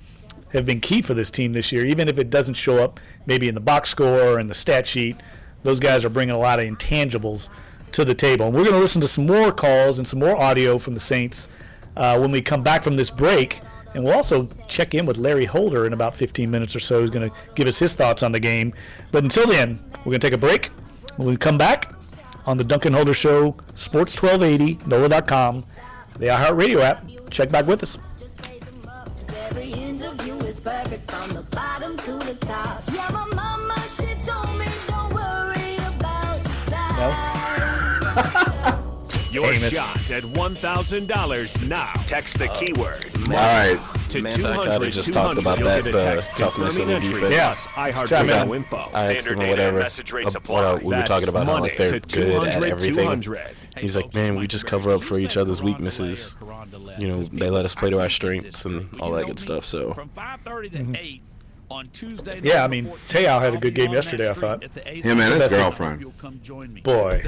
have been key for this team this year, even if it doesn't show up maybe in the box score or in the stat sheet. Those guys are bringing a lot of intangibles to the table. And we're going to listen to some more calls and some more audio from the Saints when we come back from this break. And we'll also check in with Larry Holder in about 15 minutes or so. He's going to give us his thoughts on the game. But until then, we're going to take a break. When we come back on the Duncan Holder Show, Sports 1280, NOLA.com, the iHeartRadio app. Check back with us. Every inch of you is perfect from the bottom to the top. Yeah, my mama, she told me don't worry about your size. Your shot at $1,000 now. Text the keyword. All right. To Man, I 200 just talked about that toughness in the defense. Yeah, iHeartRadio info. I asked him whatever. We were talking about how like they're good at everything. He's like, man, we just cover up for each other's weaknesses. They let us play to our strengths and all that good stuff. So. From 5:30 to 8 on Tuesday. Yeah, I mean, Te'o had a good game yesterday, I thought. Him and his girlfriend. Boy.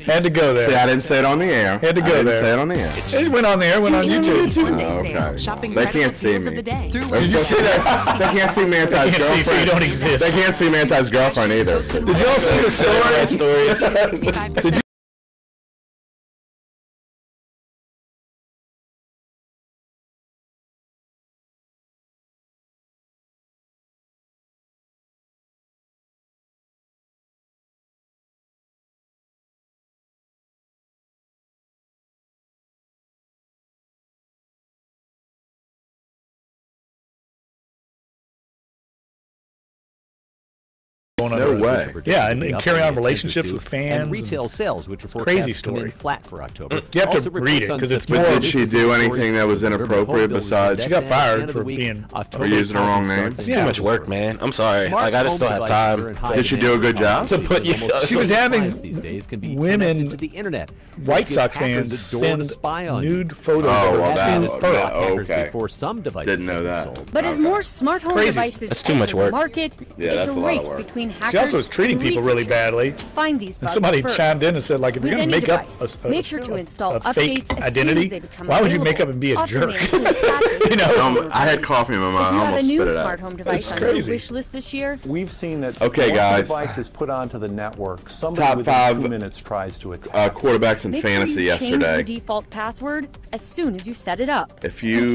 Had to go there. See, I didn't say it on the air. Had to go there. I didn't say it on the air. It went on the air, went on YouTube. Okay. They can't see me. Did you see that? They can't see Manti's girlfriend. They can't see, so you don't exist. They can't see Manti's girlfriend either. Did you all see the story? Did you? No way. Yeah, and carry on relationships with fans. And retail sales, which are crazy forecast to come story. in flat for October. You have to read it because it's more. Did she do anything that was inappropriate besides? She got fired for being or using the wrong name. It's too much work, man. I'm sorry. Like I just don't have time. Did she do a good job? To put you. She was having women, to the internet, White Sox fans send nude photos of her. Okay. Before some devices didn't know that. But as more smart home devices That's too much work. market, Yeah, it's that's a a lot of race work. between hackers She also was treating and people really badly. Find these And bugs somebody first. chimed in and said, like, if you're With going to any make up device, a make sure to install fake updates as identity, soon as they become why would you make up available. and be a Often jerk? they include patches. You know? I had coffee in my mouth. If I you have a almost new spit it smart out. home device It's on crazy. your wish list this year, We've seen that Okay, once guys. a device is put onto the network, somebody Top within 5 2 minutes tries to attack. quarterbacks in make fantasy sure you change yesterday. the default password as soon as you set it up. If you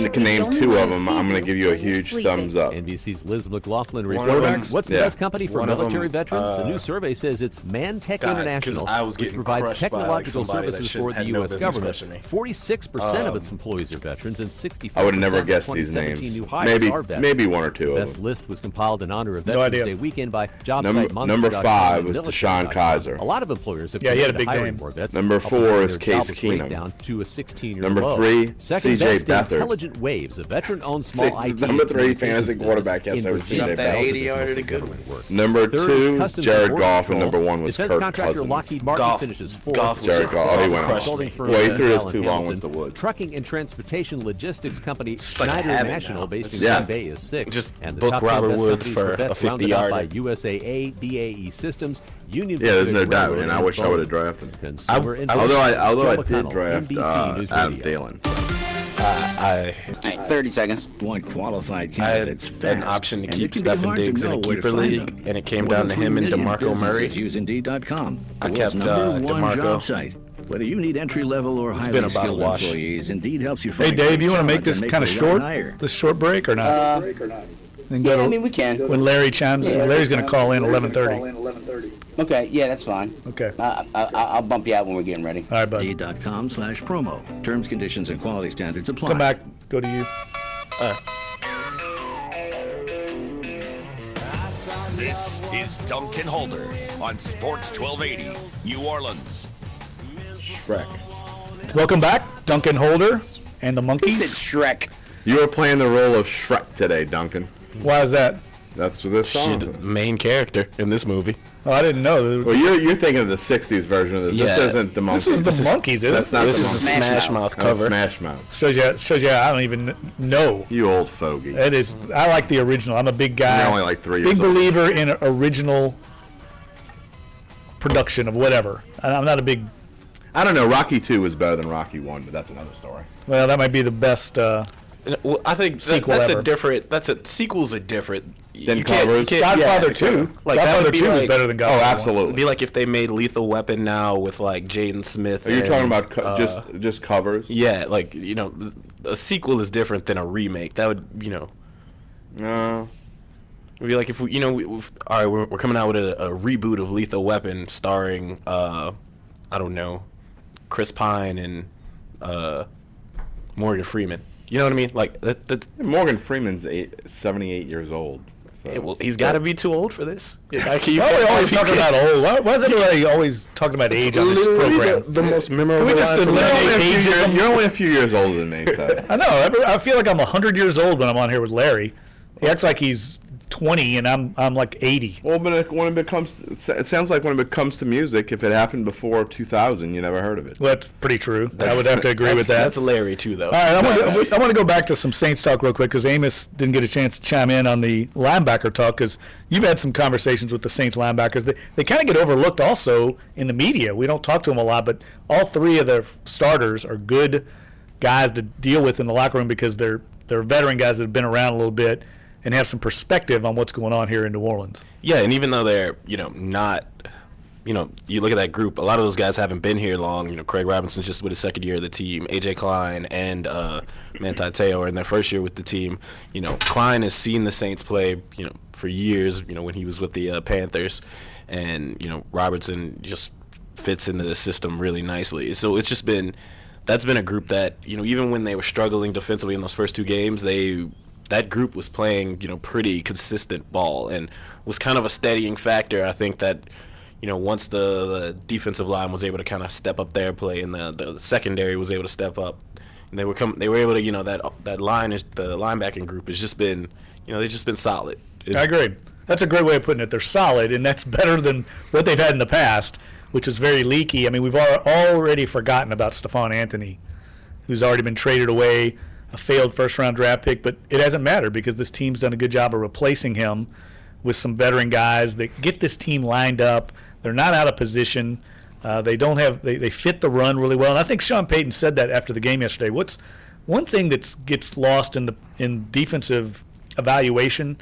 can name two of them, I'm going to give you a huge thumbs up. NBC's Liz McLaughlin reports. What's the best company for military veterans? A new survey says it's Mantech International, which provides technological services for the U.S. government. 46% of its employees are veterans, and 65% I would have never guessed of these 2017 names. new hires are vets. Maybe one or two of them. Best list was compiled in honor of Veterans Day weekend by JobSiteMonster.com. Number 5 was Deshaun Kaiser. A lot of employers have he had a big hiring game. more vets. Number 4 is Case Keenum. Down to a 16-year Number low. 3, Second C.J. best, Beathard. Intelligent Waves, a veteran-owned small IT. Number 3 fantasy quarterback. Yes, that was C.J. Beathard. Number 2, Jared Goff, and number 1 was Defense Kirk contractor Cousins. Lockheed Martin finishes fourth. Jared Goff. He went off. Consulting firm Well, he threw his Allen 2 long Hamilton. ones to Woods. Trucking and transportation logistics company like Schneider habit National, now. based in Yeah. Green Bay, is sixth. Just and the book top 10 Robert best Woods companies for a vets rounded 50-yarder. out by USAA, BAE Systems, Union Yeah, there's no Pacific doubt, Railroad, and I wish I would have drafted him. Consumer Insights. Although I Joe did McConnell, draft NBC News Adam Radio. Thielen. I 30 seconds. Want qualified I had candidates fast. an option to and keep it can be Stephen hard to Diggs in a know where to keeper find league, them. and it came More down than to him 3 and million DeMarco Murray. businesses use Indeed.com. I The kept world's number one DeMarco. job site. Whether you need entry-level or It's highly been about a skilled wash. employees, Indeed helps you Hey, find Dave, great you want to talent make this and kind of the short, right hire. this short break or not? Then go Yeah, to- I mean, we can. When Larry chimes in, Larry's going to call in 11:30. Okay, yeah, that's fine. Okay. I'll bump you out when we're getting ready. All right, bud. Indeed.com/promo. Terms, conditions, and quality standards apply. Come back. Go to you. This is Dunc and Holder on Sports 1280, New Orleans. Shrek. Welcome back, Duncan Holder and the He Monkeys. said Shrek. You were playing the role of Shrek today, Duncan. Why is that? That's what this song. She's the main character in this movie. Oh, I didn't know. Well, you're thinking of the '60s version of this. Yeah. This isn't the Monkeys. This is the Monkeys, isn't That's it? not This the is a Monkeys. Smash Mouth cover. Smash Mouth. Shows you. I don't even know. You old fogey. It is. I like the original. I'm a big guy. You're only like 3 years Big old. believer in original production of whatever. I'm not a big. I don't know. Rocky 2 is better than Rocky 1, but that's another story. Well, that might be the best. Well, I think Sequel that's ever. a different. Sequels are different. Then covers. Godfather 2. Like, that Godfather would be 2 is like- better than Godfather 1. absolutely. It'd be like if they made Lethal Weapon now with like Jaden Smith. Are you and, talking about just covers? Yeah, like a sequel is different than a remake. That would No. It'd be like if we, all right, we're coming out with a reboot of Lethal Weapon starring, I don't know, Chris Pine and Morgan Freeman. You know what I mean? Like that. Morgan Freeman's 78 years old. So. Well, he's got to be too old for this. Why are we always talking about old? Why is everybody always talking about age on this program? The most memorable. Can we just eliminate ageism? You're only a few years older than me, so. I know. I feel like I'm 100 years old when I'm on here with Larry. He acts like he's 20 and I'm like 80. Well, but it sounds like when it comes to music, if it happened before 2000, you never heard of it. Well, that's pretty true. I would have to agree with that. That's Larry too, though. All right, I want to go back to some Saints talk real quick because Amos didn't get a chance to chime in on the linebacker talk because you've had some conversations with the Saints linebackers. They kind of get overlooked also in the media. We don't talk to them a lot, but all three of their starters are good guys to deal with in the locker room because they're veteran guys that have been around a little bit and have some perspective on what's going on here in New Orleans. Yeah, and even though they're, not, you look at that group, a lot of those guys haven't been here long. Craig Robinson's just with his second year of the team. A.J. Klein and Manti Te'o are in their first year with the team. Klein has seen the Saints play, for years, when he was with the Panthers. And, Robertson just fits into the system really nicely. So it's just that's been a group that, even when they were struggling defensively in those first two games, that group was playing, pretty consistent ball and was kind of a steadying factor. I think that, once the defensive line was able to kind of step up their play and the secondary was able to step up, and they were able to, that line is the linebacking group has just been, they've just been solid. I agree. That's a great way of putting it. They're solid, and that's better than what they've had in the past, which is very leaky. I mean, we've already forgotten about Stephon Anthony, who's already been traded away, a failed first-round draft pick, but it hasn't mattered because this team's done a good job of replacing him with some veteran guys that get this team lined up. They're not out of position. They fit the run really well, and I think Sean Payton said that after the game yesterday. What's one thing that gets lost in defensive evaluation?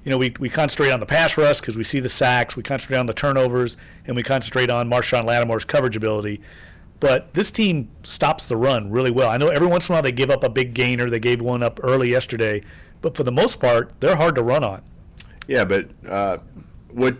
We concentrate on the pass rush because we see the sacks, we concentrate on the turnovers, and we concentrate on Marshawn Lattimore's coverage ability. But this team stops the run really well. I know every once in a while they give up a big gainer. They gave one up early yesterday. But for the most part, they're hard to run on. Yeah, but what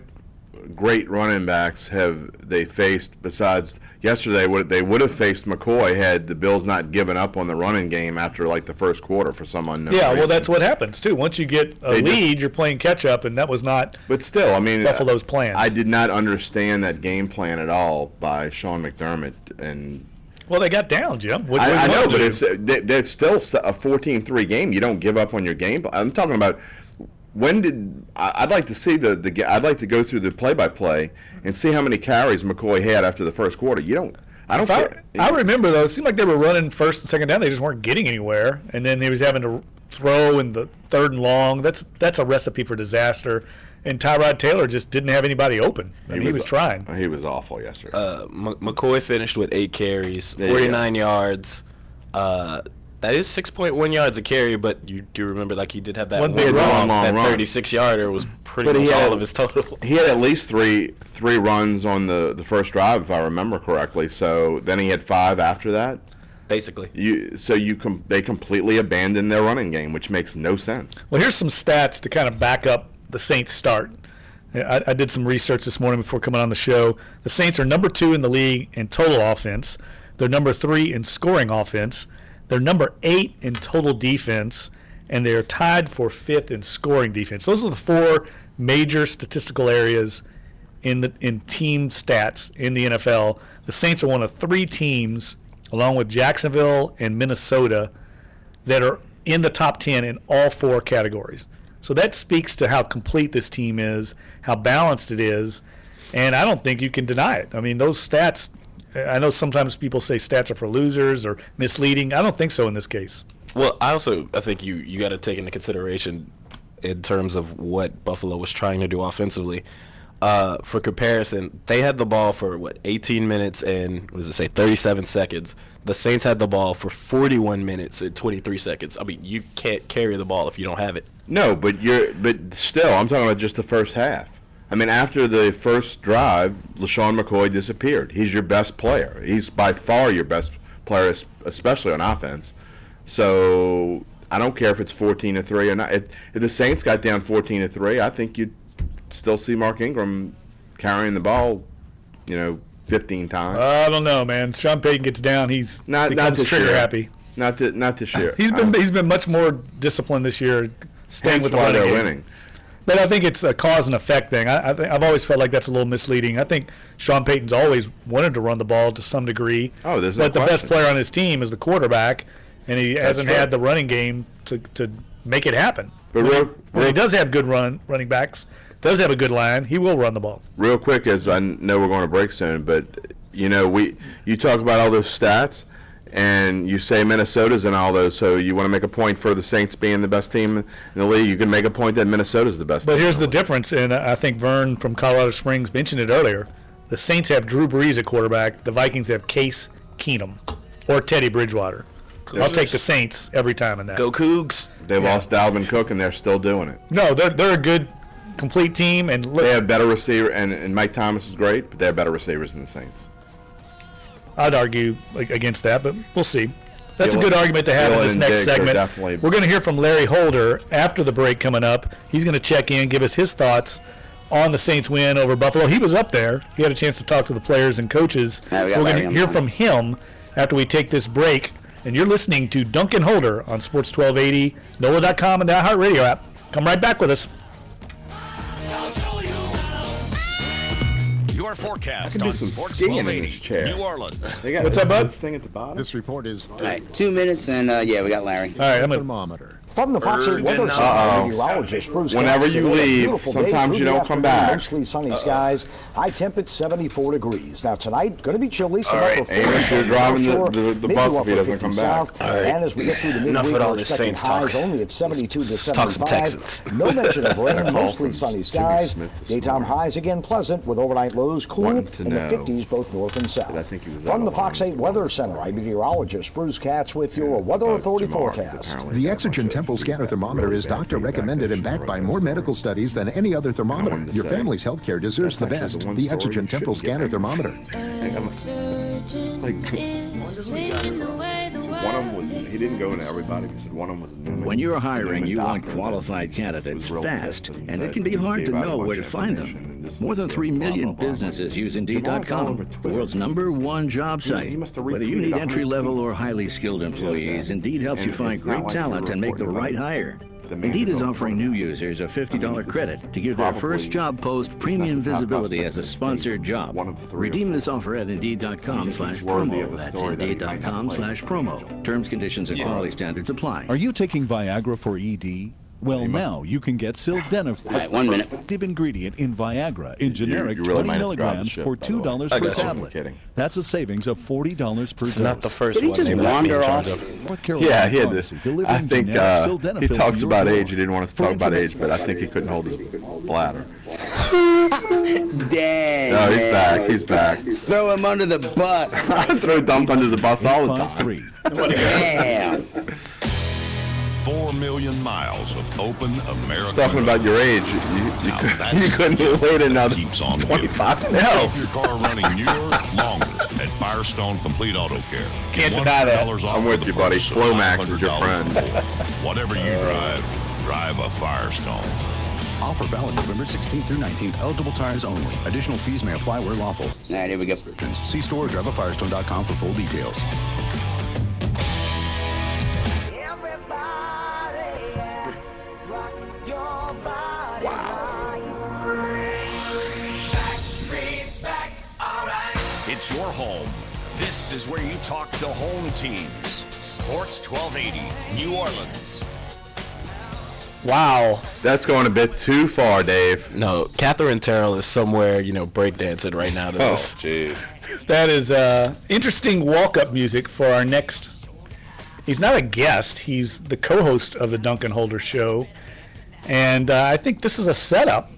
great running backs have they faced besides yesterday? What they would have faced McCoy had the Bills not given up on the running game after like the first quarter for some unknown reason. Well, that's what happens too. Once you get a lead, you're playing catch up, and that was not. But still, I mean, Buffalo's plan. I did not understand that game plan at all by Sean McDermott and. Well, they got down, Jim. I know, but it's still a 14-3 game. You don't give up on your game. I'm talking about. I'd like to see I'd like to go through the play-by-play and see how many carries McCoy had after the first quarter. I remember though, it seemed like they were running first and second down. They just weren't getting anywhere, and then he was having to throw in the third and long. That's a recipe for disaster. And Tyrod Taylor just didn't have anybody open. He was trying. He was awful yesterday. McCoy finished with 8 carries, 49 yards. That is 6.1 yards a carry, but you do remember he did have that one long that 36-yarder was pretty much all of his total. He had at least three runs on the first drive, if I remember correctly. So then he had 5 after that. Basically. They completely abandoned their running game, which makes no sense. Well, here's some stats to kind of back up the Saints' start. I did some research this morning before coming on the show. The Saints are number 2 in the league in total offense. They're number 3 in scoring offense. They're number 8 in total defense, and they're tied for 5th in scoring defense. Those are the 4 major statistical areas in team stats in the NFL. The Saints are one of 3 teams, along with Jacksonville and Minnesota, that are in the top 10 in all 4 categories. So that speaks to how complete this team is, how balanced it is, and I don't think you can deny it. I mean, those stats, I know sometimes people say stats are for losers or misleading. I don't think so in this case. Well, I think you got to take into consideration in terms of what Buffalo was trying to do offensively. For comparison, they had the ball for 18 minutes and 37 seconds. The Saints had the ball for 41 minutes and 23 seconds. I mean, you can't carry the ball if you don't have it. No, but still, I'm talking about just the first half. I mean, after the first drive, LaShawn McCoy disappeared. He's your best player. He's by far your best player, especially on offense. So I don't care if it's 14-3 or not. If the Saints got down 14-3, I think you'd still see Mark Ingram carrying the ball, 15 times. I don't know, man. Sean Payton gets down, he's becomes trigger happy. Not this year. He's been much more disciplined this year, staying with the running game. Winning. But I think it's a cause and effect thing. I've always felt like that's a little misleading. I think Sean Payton's always wanted to run the ball to some degree. Oh, there's no But the question. best player on his team is the quarterback, and he hasn't had the running game to make it happen. But when he does have good running backs, does have a good line, he will run the ball. Real quick, as I know we're going to break soon, but you talk about all those stats, and you say Minnesota's in all those, so you want to make a point for the Saints being the best team in the league. You can make a point that Minnesota's the best team. But here's the difference, and I think Vern from Colorado Springs mentioned it earlier. The Saints have Drew Brees at quarterback. The Vikings have Case Keenum or Teddy Bridgewater. I'll take the Saints every time in that. Go Cougs. They lost Dalvin Cook, and they're still doing it. No, they're a good, complete team. And they have better receiver, and Mike Thomas is great, but they have better receivers than the Saints. I'd argue against that, but we'll see. That's a good argument to have in this next segment. We're going to hear from Larry Holder after the break coming up. He's going to check in, give us his thoughts on the Saints win over Buffalo. He was up there. He had a chance to talk to the players and coaches. We're going to hear from him after we take this break. And you're listening to Dunc and Holder on Sports 1280, NOLA.com, and the iHeartRadio app. Come right back with us. Your forecast on Sports 1280, New Orleans. What's up, bud? This thing at the bottom. This report is... All right, 2 minutes, and we got Larry. All right, I'm going to... Thermometer. From the Fox 8 Weather Center, meteorologist Bruce. Whenever you leave, sometimes you don't come back. Mostly sunny skies. High temp at 74 degrees. Now tonight, going to be chilly. Some upper 40s. You're driving the bus if he doesn't come back. And as we get through the midweek, we're expecting highs only at 72 to 75. No mention of rain. Mostly sunny skies. Daytime highs again pleasant with overnight lows cool in the 50s both north and south. From the Fox 8 Weather Center, I'm meteorologist Bruce Katz with your Weather Authority forecast. The Exogen Temple Scanner Thermometer is doctor recommended and backed by more medical studies than any other thermometer. Your family's healthcare deserves the best. The Exogen Temple Scanner Thermometer. Like, one of them was, he didn't go into everybody. He said one of them was a Newman. When you're hiring, you want qualified candidates fast, and it can be hard to know where to find them. More than 3 million businesses use Indeed.com, the world's #1 job site. Whether you need entry-level or highly skilled employees, Indeed helps you find great talent and make the right hire. Indeed is offering new users a $50 credit to give their first job post premium visibility as a sponsored job. Redeem this offer at Indeed.com/promo. That's Indeed.com/promo. Terms, conditions, and quality standards apply. Are you taking Viagra for ED? Well, now you can get sildenafil, right, 1 minute. active ingredient in Viagra, in generic 20 milligrams for $2 per tablet. That's a savings of $40 per dose. Not the first Did he one. just wander off? North Carolina Yeah, he had this. Pharmacy I delivering think generic sildenafil he to talks your about door. age. He didn't want us to talk about age, but I think he couldn't hold his bladder. Dang. No, he's back. He's back. Throw him under the bus. I throw Dunc under the bus all the time. Damn. 4 million miles of open American. Talking about your age, you couldn't wait another 25 minutes. Keep your car running newer, longer at Firestone Complete Auto Care. Can't deny that. I'm with you, buddy. Flomax is your friend. Whatever you drive a Firestone. Offer valid November 16th through 19th. Eligible tires only. Additional fees may apply where lawful. All right, here we go. See store or driveafirestone.com for full details. It's your home. This is where you talk to home teams. Sports 1280, New Orleans. Wow. That's going a bit too far, Dave. No, Catherine Terrell is somewhere, breakdancing right now to this. Oh, jeez. That is interesting walk-up music for our next. He's not a guest. He's the co-host of the Dunc and Holder Show. And I think this is a setup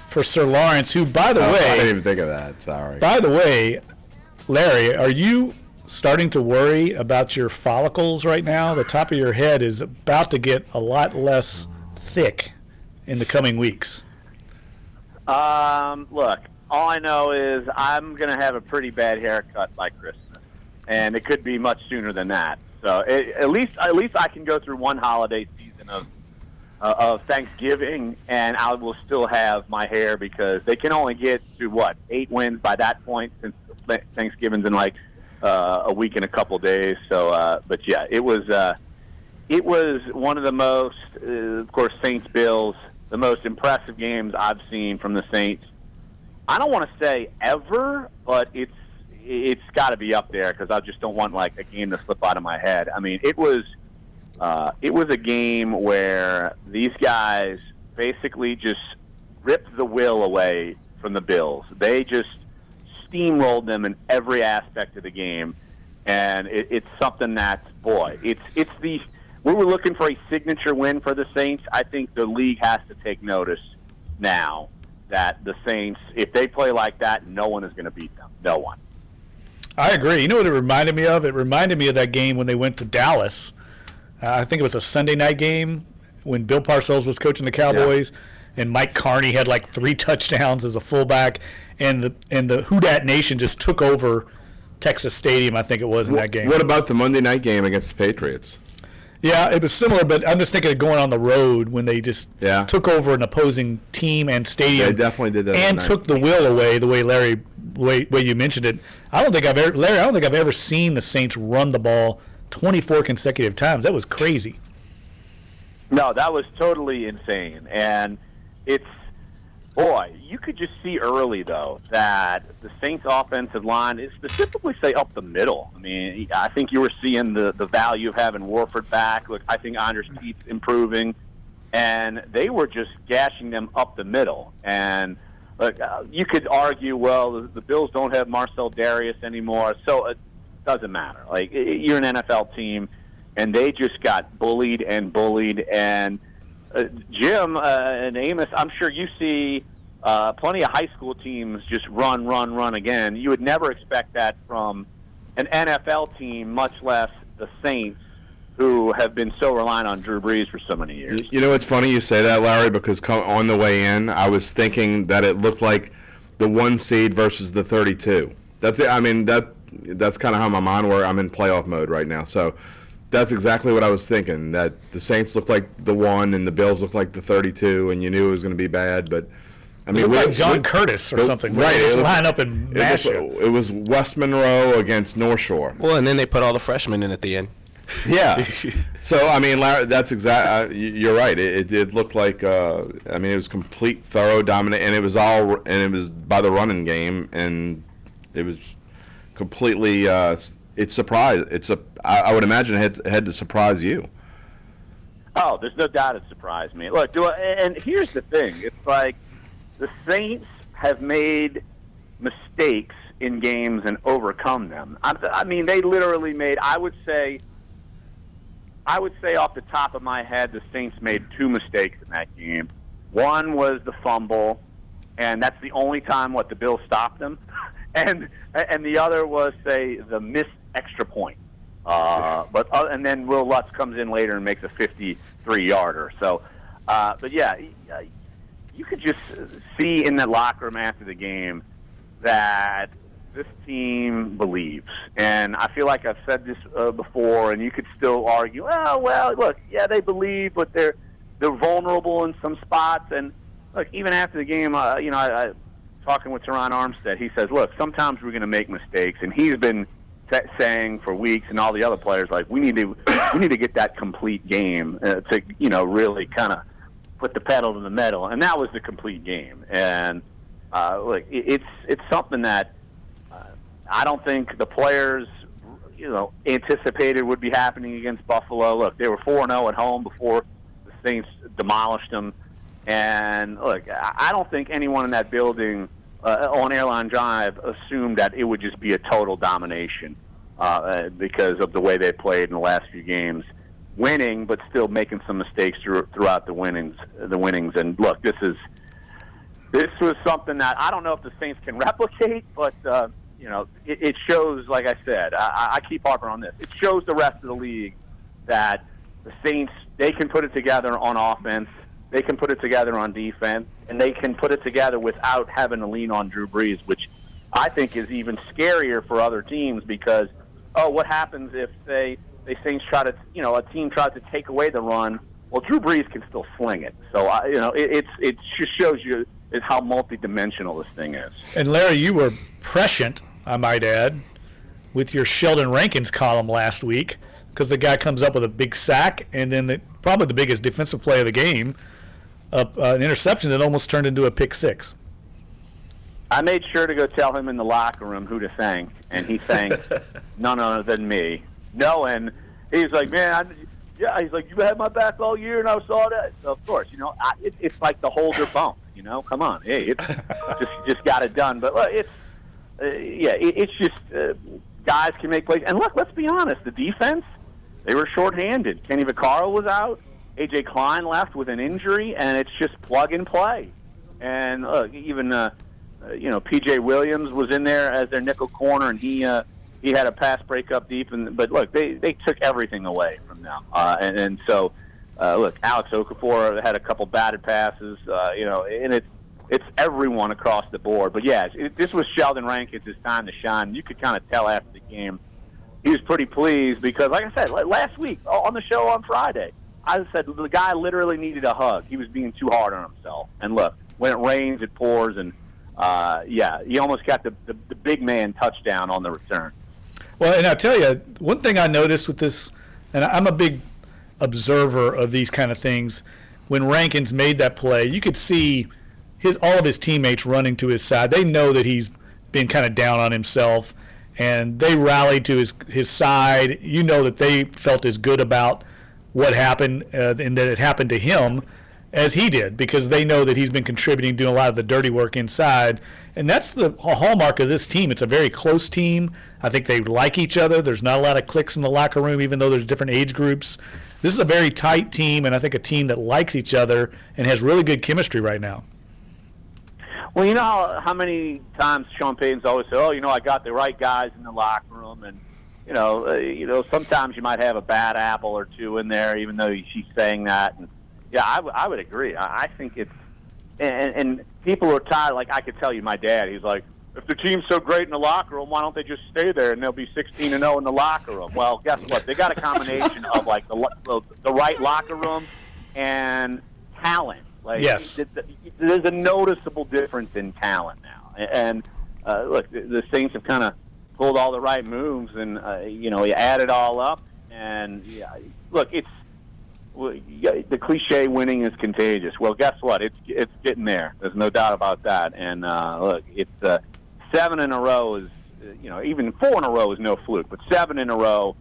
for Sir Lawrence, who, by the way... I didn't even think of that. Sorry. By the way, Larry, are you starting to worry about your follicles right now? The top of your head is about to get a lot less thick in the coming weeks. Look, all I know is I'm going to have a pretty bad haircut by Christmas, and it could be much sooner than that. So at least I can go through one holiday season of Thanksgiving, and I will still have my hair because they can only get to 8 wins by that point since Thanksgiving's in like a week and a couple days. So, but yeah, it was one of the most, of course, Saints-Bills, the most impressive games I've seen from the Saints. I don't want to say ever, but it's got to be up there because I just don't want like a game to slip out of my head. I mean, it was a game where these guys basically just ripped the will away from the Bills. They just steamrolled them in every aspect of the game, and it's something that's, boy, it's the, we were looking for a signature win for the Saints. I think the league has to take notice now that the Saints, if they play like that, no one is going to beat them. No one. I agree. You know what it reminded me of? It reminded me of that game when they went to Dallas. I think it was a Sunday night game when Bill Parcells was coaching the Cowboys, and Mike Carney had like 3 touchdowns as a fullback, and the Houdat Nation just took over Texas Stadium, I think it was, in that game. What about the Monday night game against the Patriots? Yeah, it was similar, but I'm just thinking of going on the road when they just took over an opposing team and stadium. They definitely did that. And took the will away the way way you mentioned it. I don't think I've ever seen the Saints run the ball 24 consecutive times. That was crazy. No, that was totally insane. And it's, boy, you could just see early, though, that the Saints offensive line is specifically, say, up the middle. I mean, I think you were seeing the value of having Warford back. Look, I think Anders Pete's improving. And they were just gashing them up the middle. And look, you could argue, well, the Bills don't have Marcel Darius anymore, so it doesn't matter. Like, you're an NFL team, and they just got bullied. And Jim and Amos, I'm sure you see plenty of high school teams just run again. You would never expect that from an NFL team, much less the Saints, who have been so reliant on Drew Brees for so many years. You know, it's funny you say that, Larry, because on the way in, I was thinking that it looked like the 1 seed versus the 32. That's it. I mean, that's kind of how my mind works. I'm in playoff mode right now, so that's exactly what I was thinking. That the Saints looked like the 1 and the Bills looked like the 32, and you knew it was going to be bad. But I mean, like John Curtis or something. Right? Just line up and mash it. It was West Monroe against North Shore. Well, and then they put all the freshmen in at the end. Yeah. So I mean, Larry, that's exact. You're right. It looked like I mean, it was complete, thorough dominant, and it was by the running game, and it was completely. It surprised. I would imagine it had to surprise you. Oh, there's no doubt it surprised me. Look, and here's the thing. It's like the Saints have made mistakes in games and overcome them. I mean, they literally made, I would say off the top of my head, the Saints made 2 mistakes in that game. One was the fumble, and that's the only time the Bills stopped them. And the other was, say, the missed extra point. And then Will Lutz comes in later and makes a 53-yarder. So, but yeah, you could just see in that locker room after the game that this team believes. And I feel like I've said this before, and you could still argue, oh, well, look, yeah, they believe, but they're vulnerable in some spots. And look, even after the game, I talking with Teron Armstead, he says, look, sometimes we're going to make mistakes, and he's been saying for weeks, and all the other players, like, we need to get that complete game to really kind of put the pedal to the metal, and that was the complete game. And look, it's something that I don't think the players anticipated would be happening against Buffalo. Look, they were 4-0 at home before the Saints demolished them. And look, I don't think anyone in that building on Airline Drive assumed that it would just be a total domination because of the way they played in the last few games, winning but still making some mistakes throughout the winnings. And look, this was something that I don't know if the Saints can replicate, but it shows. Like I said, I keep harping on this. It shows the rest of the league that the Saints, they can put it together on offense. They can put it together on defense, and they can put it together without having to lean on Drew Brees, which I think is even scarier for other teams because, what happens if the Saints try to, a team tries to take away the run? Well, Drew Brees can still sling it. So, it just shows you how multidimensional this thing is. And Larry, you were prescient, I might add, with your Sheldon Rankins column last week because the guy comes up with a big sack and then probably the biggest defensive play of the game, an interception that almost turned into a pick 6. I made sure to go tell him in the locker room who to thank, and he thanked none other than me. No, and he's like, man, he's like, you had my back all year, and I saw that. So, of course, it's like the holder bump. Come on, hey, it's just got it done. But it's just guys can make plays. And look, let's be honest, the defense, they were shorthanded. Kenny Vaccaro was out. A.J. Klein left with an injury, and it's just plug and play. And look, even P.J. Williams was in there as their nickel corner, and he had a pass breakup deep. But look, they took everything away from them. So look, Alex Okafor had a couple batted passes. And it's everyone across the board. But yeah, this was Sheldon Rankins' time to shine. You could kind of tell after the game he was pretty pleased because, like I said, last week on the show on Friday, I said the guy literally needed a hug. He was being too hard on himself. And look, when it rains, it pours. And, he almost got the big man touchdown on the return. Well, and I'll tell you, one thing I noticed with this, and I'm a big observer of these kind of things, when Rankins made that play, you could see all of his teammates running to his side. They know that he's been kind of down on himself, and they rallied to his side. You know that they felt as good about what happened and that it happened to him as he did because they know that he's been contributing, doing a lot of the dirty work inside. And that's the hallmark of this team. It's a very close team. I think they like each other. There's not a lot of cliques in the locker room, even though there's different age groups. This is a very tight team, and I think a team that likes each other and has really good chemistry right now. Well, you know how many times Sean Payton's always said, I got the right guys in the locker room, and sometimes you might have a bad apple or two in there, even though she's saying that. And yeah, I would agree. I think it's and people are tired. Like I could tell you, my dad, he's like, if the team's so great in the locker room, why don't they just stay there and they'll be 16-0 in the locker room? Well, guess what? They got a combination of like the right locker room and talent. Like, yes, there's a noticeable difference in talent now. And look, the Saints have kind of pulled all the right moves, and you add it all up. And look, the cliche winning is contagious. Well, guess what? It's getting there. There's no doubt about that. And look, it's 7 in a row is, even 4 in a row is no fluke, but 7 in a row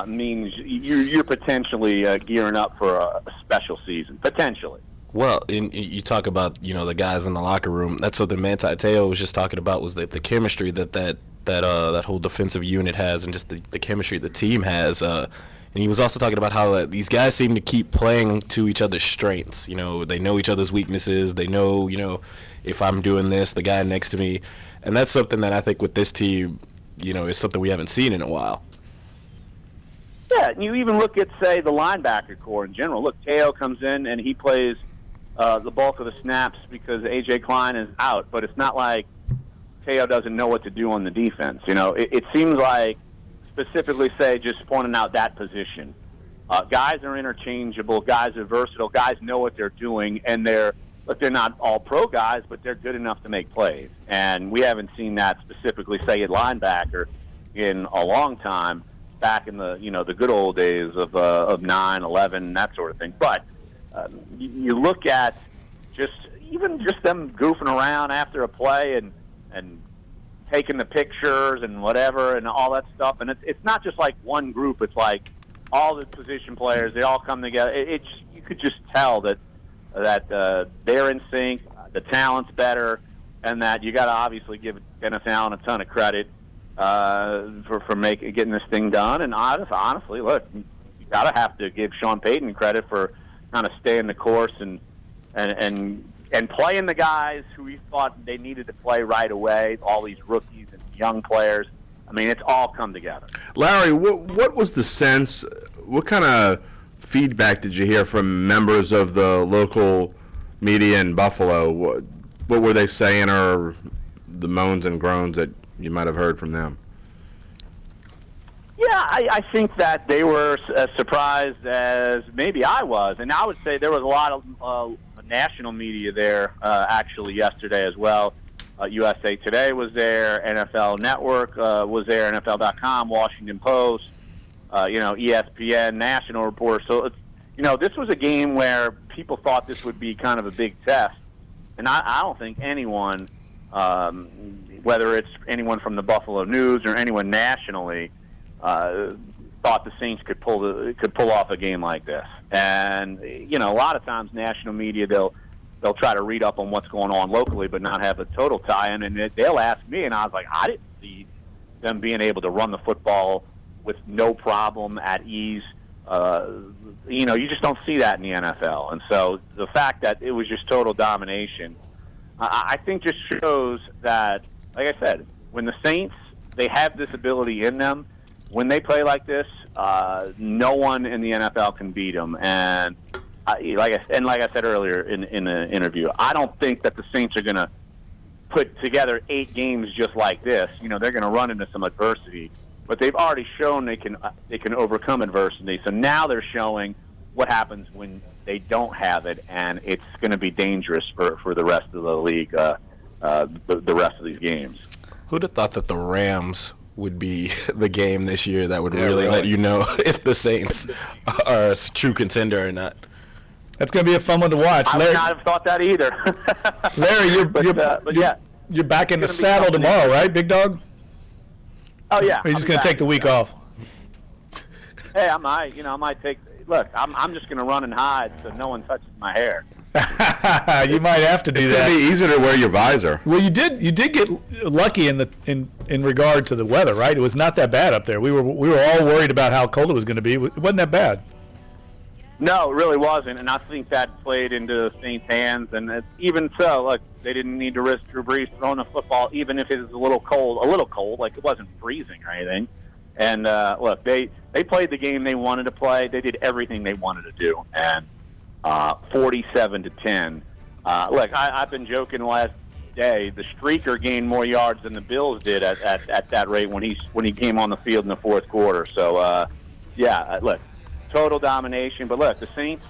means you're potentially gearing up for a special season, potentially. Well, you talk about the guys in the locker room. That's what the Manti Te'o was just talking about, was the chemistry that whole defensive unit has, and just the chemistry the team has. And he was also talking about how these guys seem to keep playing to each other's strengths. They know each other's weaknesses. They know, if I'm doing this, the guy next to me. And that's something that I think with this team, is something we haven't seen in a while. Yeah, and you even look at, say, the linebacker core in general. Look, Te'o comes in and he plays the bulk of the snaps because A.J. Klein is out, but it's not like Te'o doesn't know what to do on the defense. It seems like, specifically, say, just pointing out that position, guys are interchangeable, guys are versatile, guys know what they're doing, and they're not all pro guys, but they're good enough to make plays. And we haven't seen that specifically, say, at linebacker in a long time, back in the the good old days of 9, 11, that sort of thing. But you look at just them goofing around after a play and taking the pictures and whatever and all that stuff. And it's not just like one group. It's like all the position players, they all come together. You could just tell that they're in sync, the talent's better, and that you got to obviously give Dennis Allen a ton of credit for getting this thing done. And honestly, look, you got to have to give Sean Payton credit for kind of staying the course and playing the guys who he thought they needed to play right away, all these rookies and young players. I mean, it's all come together. Larry, what was the sense, what kind of feedback did you hear from members of the local media in Buffalo? What were they saying, or the moans and groans that you might have heard from them? Yeah, I think that they were as surprised as maybe I was. And I would say there was a lot of national media there actually yesterday as well. USA Today was there, NFL Network was there, NFL.com, Washington Post, ESPN, national reporters. So, this was a game where people thought this would be kind of a big test. And I don't think anyone, whether it's anyone from the Buffalo News or anyone nationally, thought the Saints could pull off a game like this. And a lot of times national media, they'll try to read up on what's going on locally but not have a total tie-in, and they'll ask me, and I was like, I didn't see them being able to run the football with no problem at ease. You just don't see that in the NFL. And so the fact that it was just total domination, I think just shows that, like I said, when the Saints, they have this ability in them. When they play like this, no one in the NFL can beat them. And like I said earlier in the interview, I don't think that the Saints are going to put together 8 games just like this. They're going to run into some adversity, but they've already shown they can overcome adversity. So now they're showing what happens when they don't have it, and it's going to be dangerous for the rest of the league, the rest of these games. Who'd have thought that the Rams would be the game this year that would really let you know if the Saints are a true contender or not? That's going to be a fun one to watch. I would not have thought that either. Larry, you're back in the saddle tomorrow, right, big dog? Oh yeah. Or you're just going to take the week off? Hey, I might take. Look, I'm just going to run and hide so no one touches my hair. You might have to do that. It'd be easier to wear your visor. Well, you did get lucky in regard to the weather, right? It was not that bad up there. We were all worried about how cold it was going to be. It wasn't that bad. No, it really wasn't, and I think that played into the Saints' hands. And even so, look, they didn't need to risk Drew Brees throwing the football, even if it was a little cold, like it wasn't freezing or anything. And look, they played the game they wanted to play. They did everything they wanted to do, and 47-10. Look, I've been joking the last day. The streaker gained more yards than the Bills did at that rate when he came on the field in the fourth quarter. So, look, total domination. But look, the Saints,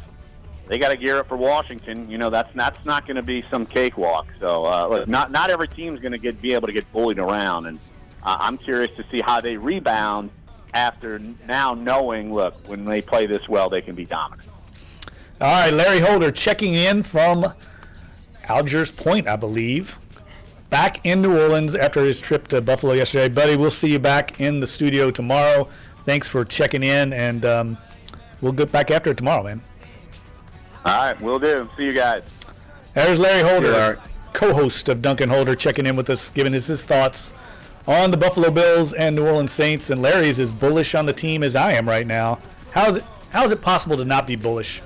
they got to gear up for Washington. You know, that's not going to be some cakewalk. So, look, not every team's going to be able to get bullied around, and I'm curious to see how they rebound after now knowing, look, when they play this well, they can be dominant. All right, Larry Holder checking in from Algiers Point, I believe, back in New Orleans after his trip to Buffalo yesterday. Buddy, we'll see you back in the studio tomorrow. Thanks for checking in, and we'll get back after it tomorrow, man. All right, will do. See you guys. There's Larry Holder, co-host of Dunc and Holder, checking in with us, giving us his thoughts on the Buffalo Bills and New Orleans Saints. And Larry's as bullish on the team as I am right now. How is it possible to not be bullish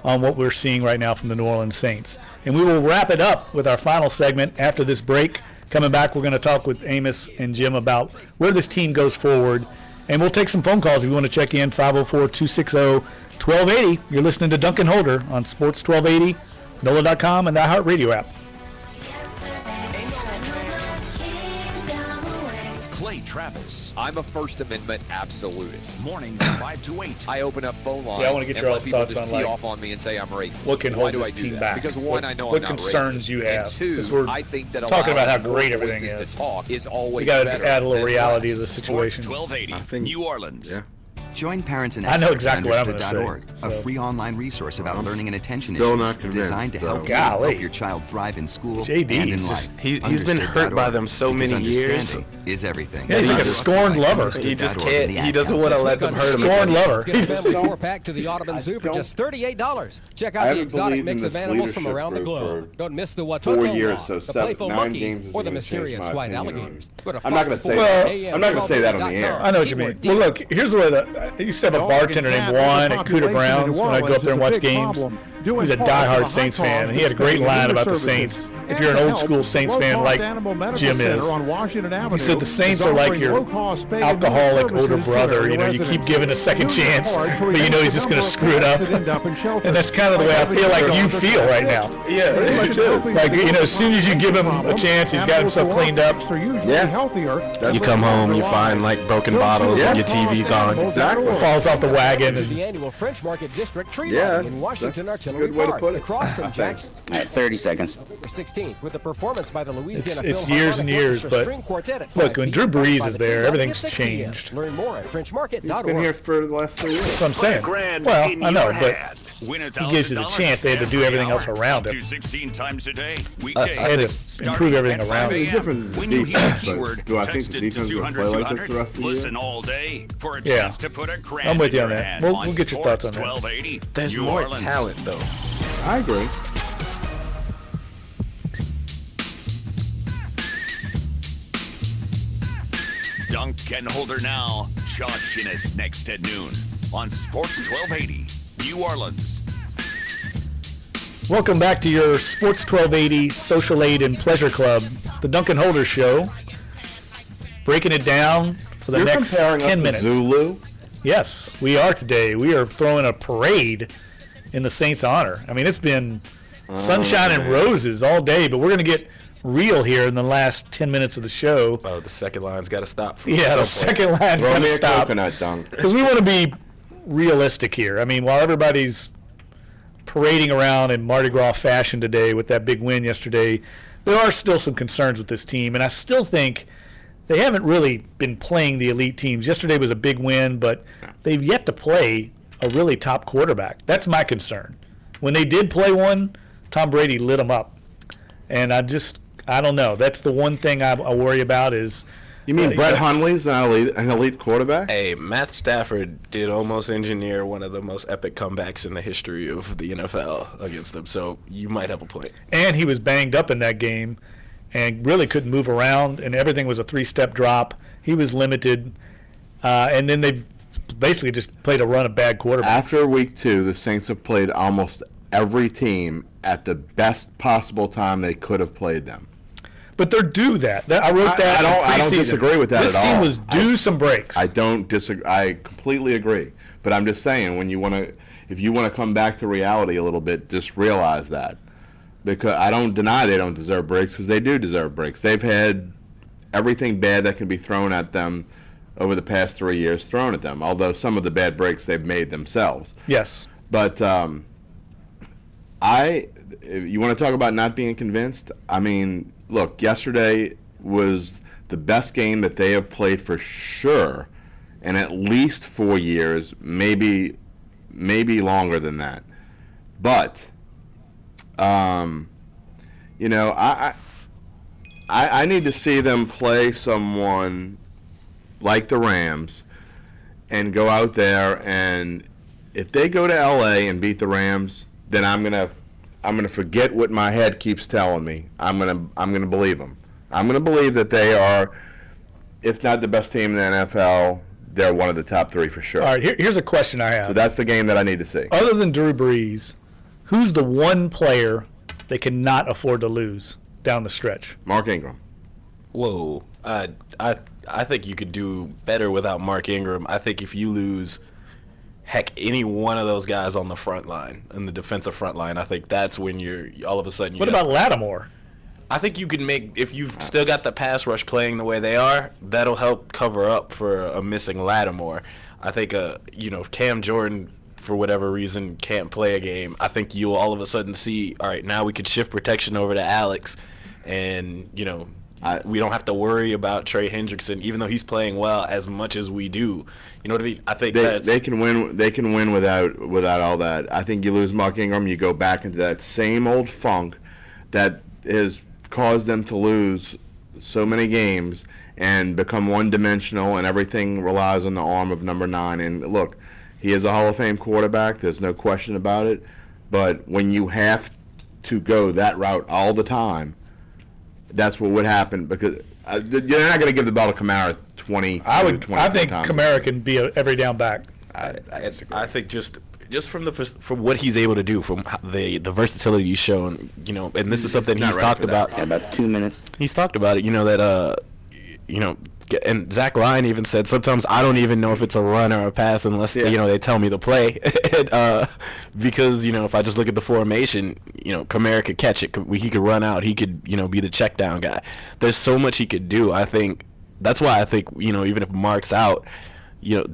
on what we're seeing right now from the New Orleans Saints? And we will wrap it up with our final segment after this break. Coming back, we're going to talk with Amos and Jim about where this team goes forward. And we'll take some phone calls if you want to check in, 504-260-1280. You're listening to Dunc and Holder on Sports 1280, NOLA.com, and the iHeartRadio app. Clay Travis. I'm a First Amendment absolutist. Morning 5 to 8. I open up phone lines. Yeah, I want to get your and let people thoughts just on tee like off on me and say I'm racist. what can Why hold do this I do team that? back. Because one, I know what I'm not concerns racist. you have. And two, 'Cause we're I think that talking about how allowing great more everything voices is. to talk is always We got to better add a little than reality to less. the situation. 1280, New Orleans. Yeah. Join parents and I know experts exactly what I'm at gonna say, Understood.org, so. a free online resource about learning and attention Still issues not convinced, designed to so. help your child thrive in school JD, and in he's life. just- he's been hurt by them so Because many years. understanding is everything. Yeah, he's like a scorned lover. He just can't. He doesn't want to let them hurt him. Scorned lover. Get a family 4-pack to the Audubon Zoo for just $38. Check out the exotic mix of animals from around the globe. Don't miss the Watoto 4 years, Moth, so the playful 9 monkeys, games is or the gonna mysterious change my white opinion on alligators. it. Go to I'm not gonna say that. I'm not gonna say that on the air. I know what you mean. Well, look, here's the way that you said a bartender named Juan at Cooter Browns when I go up there and watch games. He was a diehard Saints fan, and he had a great line about the Saints. If you're an old school Saints fan like Jim is, he said the Saints are like your alcoholic older brother. You know, you keep giving a second chance, but you know he's just going to screw it up. And that's kind of the way I feel like you feel right now. Yeah, pretty much is. Like, you know, as soon as you give him a chance, he's got himself cleaned up. You come home, you find like broken bottles, and your TV gone. Exactly. Falls off the wagon. Is the annual French Market District tree Yeah, lighting in Washington that's a Artillery good way to Park, put it. across from Jackson. At 30 seconds. November 16th, with a performance by the Louisiana It's years and years, but look, when Drew Brees is there, everything's changed. Learn more at FrenchMarket.org. He's been here for the last 3 years. That's what I'm saying. Well, I know, but he gives you the chance. They had to do everything else around him. 16 times a day, They weekdays. had to improve everything around The him. difference is the When you hear the defense, keyword, but do I think the text it to defense is going to play like this the rest of the year? Listen all day for a Yeah. chance to put a grand I'm with you in on your that. hand We'll on get your thoughts on that. 1280, There's New more Orleans. talent though. I agree. Dunc and Holder now. Josh Innes next at noon on Sports 1280, New Orleans. Welcome back to your Sports 1280 Social Aid and Pleasure Club, the Dunc and Holder Show. Breaking it down for the next comparing 10 us to minutes. Zulu? Yes, we are today. We are throwing a parade in the Saints' honor. I mean, it's been sunshine and roses all day, but we're going to get real here in the last 10 minutes of the show. Oh, the second line's got to stop. Yeah, the second line's got to stop. Coconut Dunk. Because we want to be realistic here. I mean, while everybody's parading around in Mardi Gras fashion today with that big win yesterday, there are still some concerns with this team, and I still think they haven't really been playing the elite teams. Yesterday was a big win, but they've yet to play a really top quarterback. That's my concern. When they did play one, Tom Brady lit them up. And I don't know. That's the one thing I worry about is... You mean Brett Hundley's an elite quarterback? Hey, Matt Stafford did almost engineer one of the most epic comebacks in the history of the NFL against them, so you might have a point. And he was banged up in that game and really couldn't move around, and everything was a three-step drop. He was limited, and then they basically just played a run of bad quarterbacks. After week 2, the Saints have played almost every team at the best possible time they could have played them. But they're due that. I wrote that. I don't disagree with that this at all. This team was due some breaks. I don't disagree. I completely agree. But I'm just saying, if you want to come back to reality a little bit, just realize that. because I don't deny they don't deserve breaks, because they do deserve breaks. They've had everything bad that can be thrown at them over the past 3 years thrown at them, although some of the bad breaks they've made themselves. Yes. But you want to talk about not being convinced? I mean, look, yesterday was the best game that they have played for sure in at least 4 years, maybe longer than that. But, you know, I need to see them play someone like the Rams and go out there, and if they go to LA and beat the Rams, then I'm gonna forget what my head keeps telling me. I'm gonna believe them. I'm gonna believe that they are, if not the best team in the NFL, they're one of the top 3 for sure. All right, here's a question I have. So that's the game that I need to see. Other than Drew Brees, who's the one player they cannot afford to lose down the stretch? Mark Ingram. Whoa. I think you could do better without Mark Ingram. I think if you lose, heck, any one of those guys on the front line, in the defensive front line, I think that's when you're all of a sudden. What about Lattimore? I think you can make, if you've still got the pass rush playing the way they are, that'll help cover up for a missing Lattimore. I think, you know, if Cam Jordan, for whatever reason, can't play a game, I think you'll all of a sudden see, all right, now we could shift protection over to Alex, and, you know, we don't have to worry about Trey Hendrickson, even though he's playing well as much as we do. You know what I mean? I think they can win. They can win without all that. I think you lose Mark Ingram, you go back into that same old funk that has caused them to lose so many games and become one-dimensional, and everything relies on the arm of number 9. And look, he is a Hall of Fame quarterback. There's no question about it. But when you have to go that route all the time, that's what would happen, because you're not going to give the ball to Kamara 20 I think times. Kamara can be an every down back. I think just from what he's able to do, from the versatility he's shown, you know, and this is something he's talked about. About 2 minutes. He's talked about it, you know, that you know, and Zach Lyon even said sometimes I don't even know if it's a run or a pass unless you know, they tell me the play, and, because, you know, if I just look at the formation, you know, Kamara could catch it, he could run out, he could, you know, be the check down guy. There's so much he could do. I think that's why I think, you know, even if Mark's out, you know,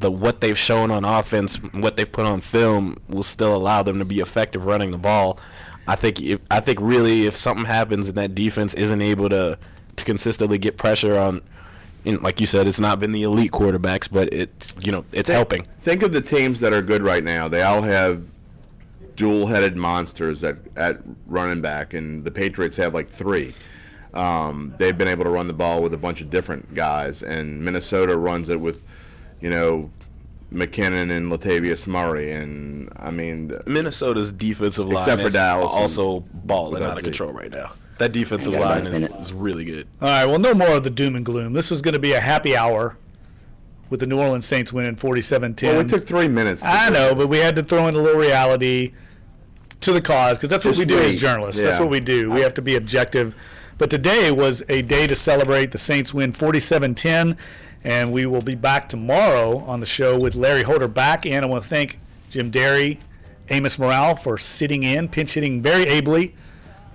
what they've shown on offense, what they've put on film will still allow them to be effective running the ball. I think really if something happens and that defense isn't able to consistently get pressure on, like you said, it's not been the elite quarterbacks, but it's, you know, it's helping. Think of the teams that are good right now. They all have dual-headed monsters at running back, and the Patriots have like 3. They've been able to run the ball with a bunch of different guys, and Minnesota runs it with, you know, McKinnon and Latavius Murray, and I mean Minnesota's defensive line except for Dallas also balling out of control right now. That defensive line is really good. All right, well, no more of the doom and gloom. This was going to be a happy hour with the New Orleans Saints winning 47-10. Well, it took 3 minutes. I know, but we had to throw in a little reality to the cause, because that's what we do as journalists. Yeah. That's what we do. We have to be objective. But today was a day to celebrate. The Saints win 47-10, and we will be back tomorrow on the show with Larry Holder back in. I want to thank Jim Derry, Amos Morale for sitting in, pinch hitting very ably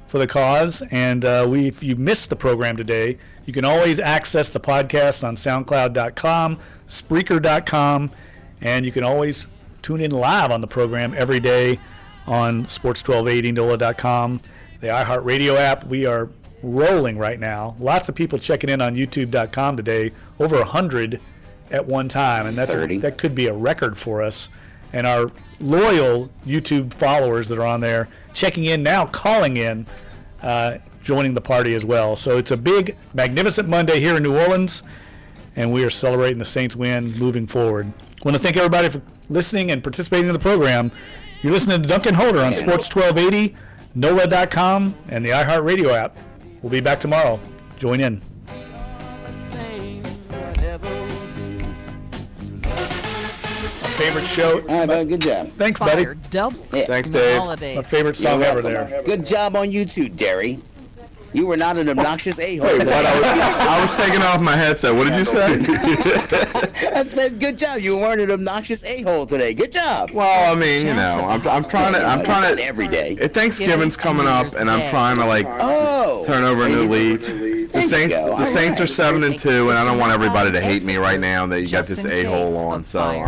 for the cause. And if you missed the program today, you can always access the podcast on SoundCloud.com, Spreaker.com, and you can always tune in live on the program every day on Sports1280, NOLA.com, the iHeartRadio app. We are rolling right now. Lots of people checking in on YouTube.com today, over 100 at one time, and that could be a record for us. And our loyal YouTube followers that are on there checking in now, calling in, joining the party as well. So it's a big, magnificent Monday here in New Orleans, and we are celebrating the Saints win moving forward. I want to thank everybody for listening and participating in the program. You're listening to Duncan Holder on Sports 1280, NOLA.com, and the iHeartRadio app. We'll be back tomorrow. Join in. Favorite show. All right, good job. Thanks, buddy. Thanks, Dave. My favorite song ever there. Good job on you too, Derry. You were not an obnoxious a-hole. Wait, what? I was taking off my headset. What did you say? I said, good job. You weren't an obnoxious a-hole today. Good job. Well, I mean, you know, I'm trying to every day. Thanksgiving's coming up, and I'm trying to like turn over a new leaf. The Saints are 7-2, and I don't want everybody to hate me right now that you got this a-hole on. So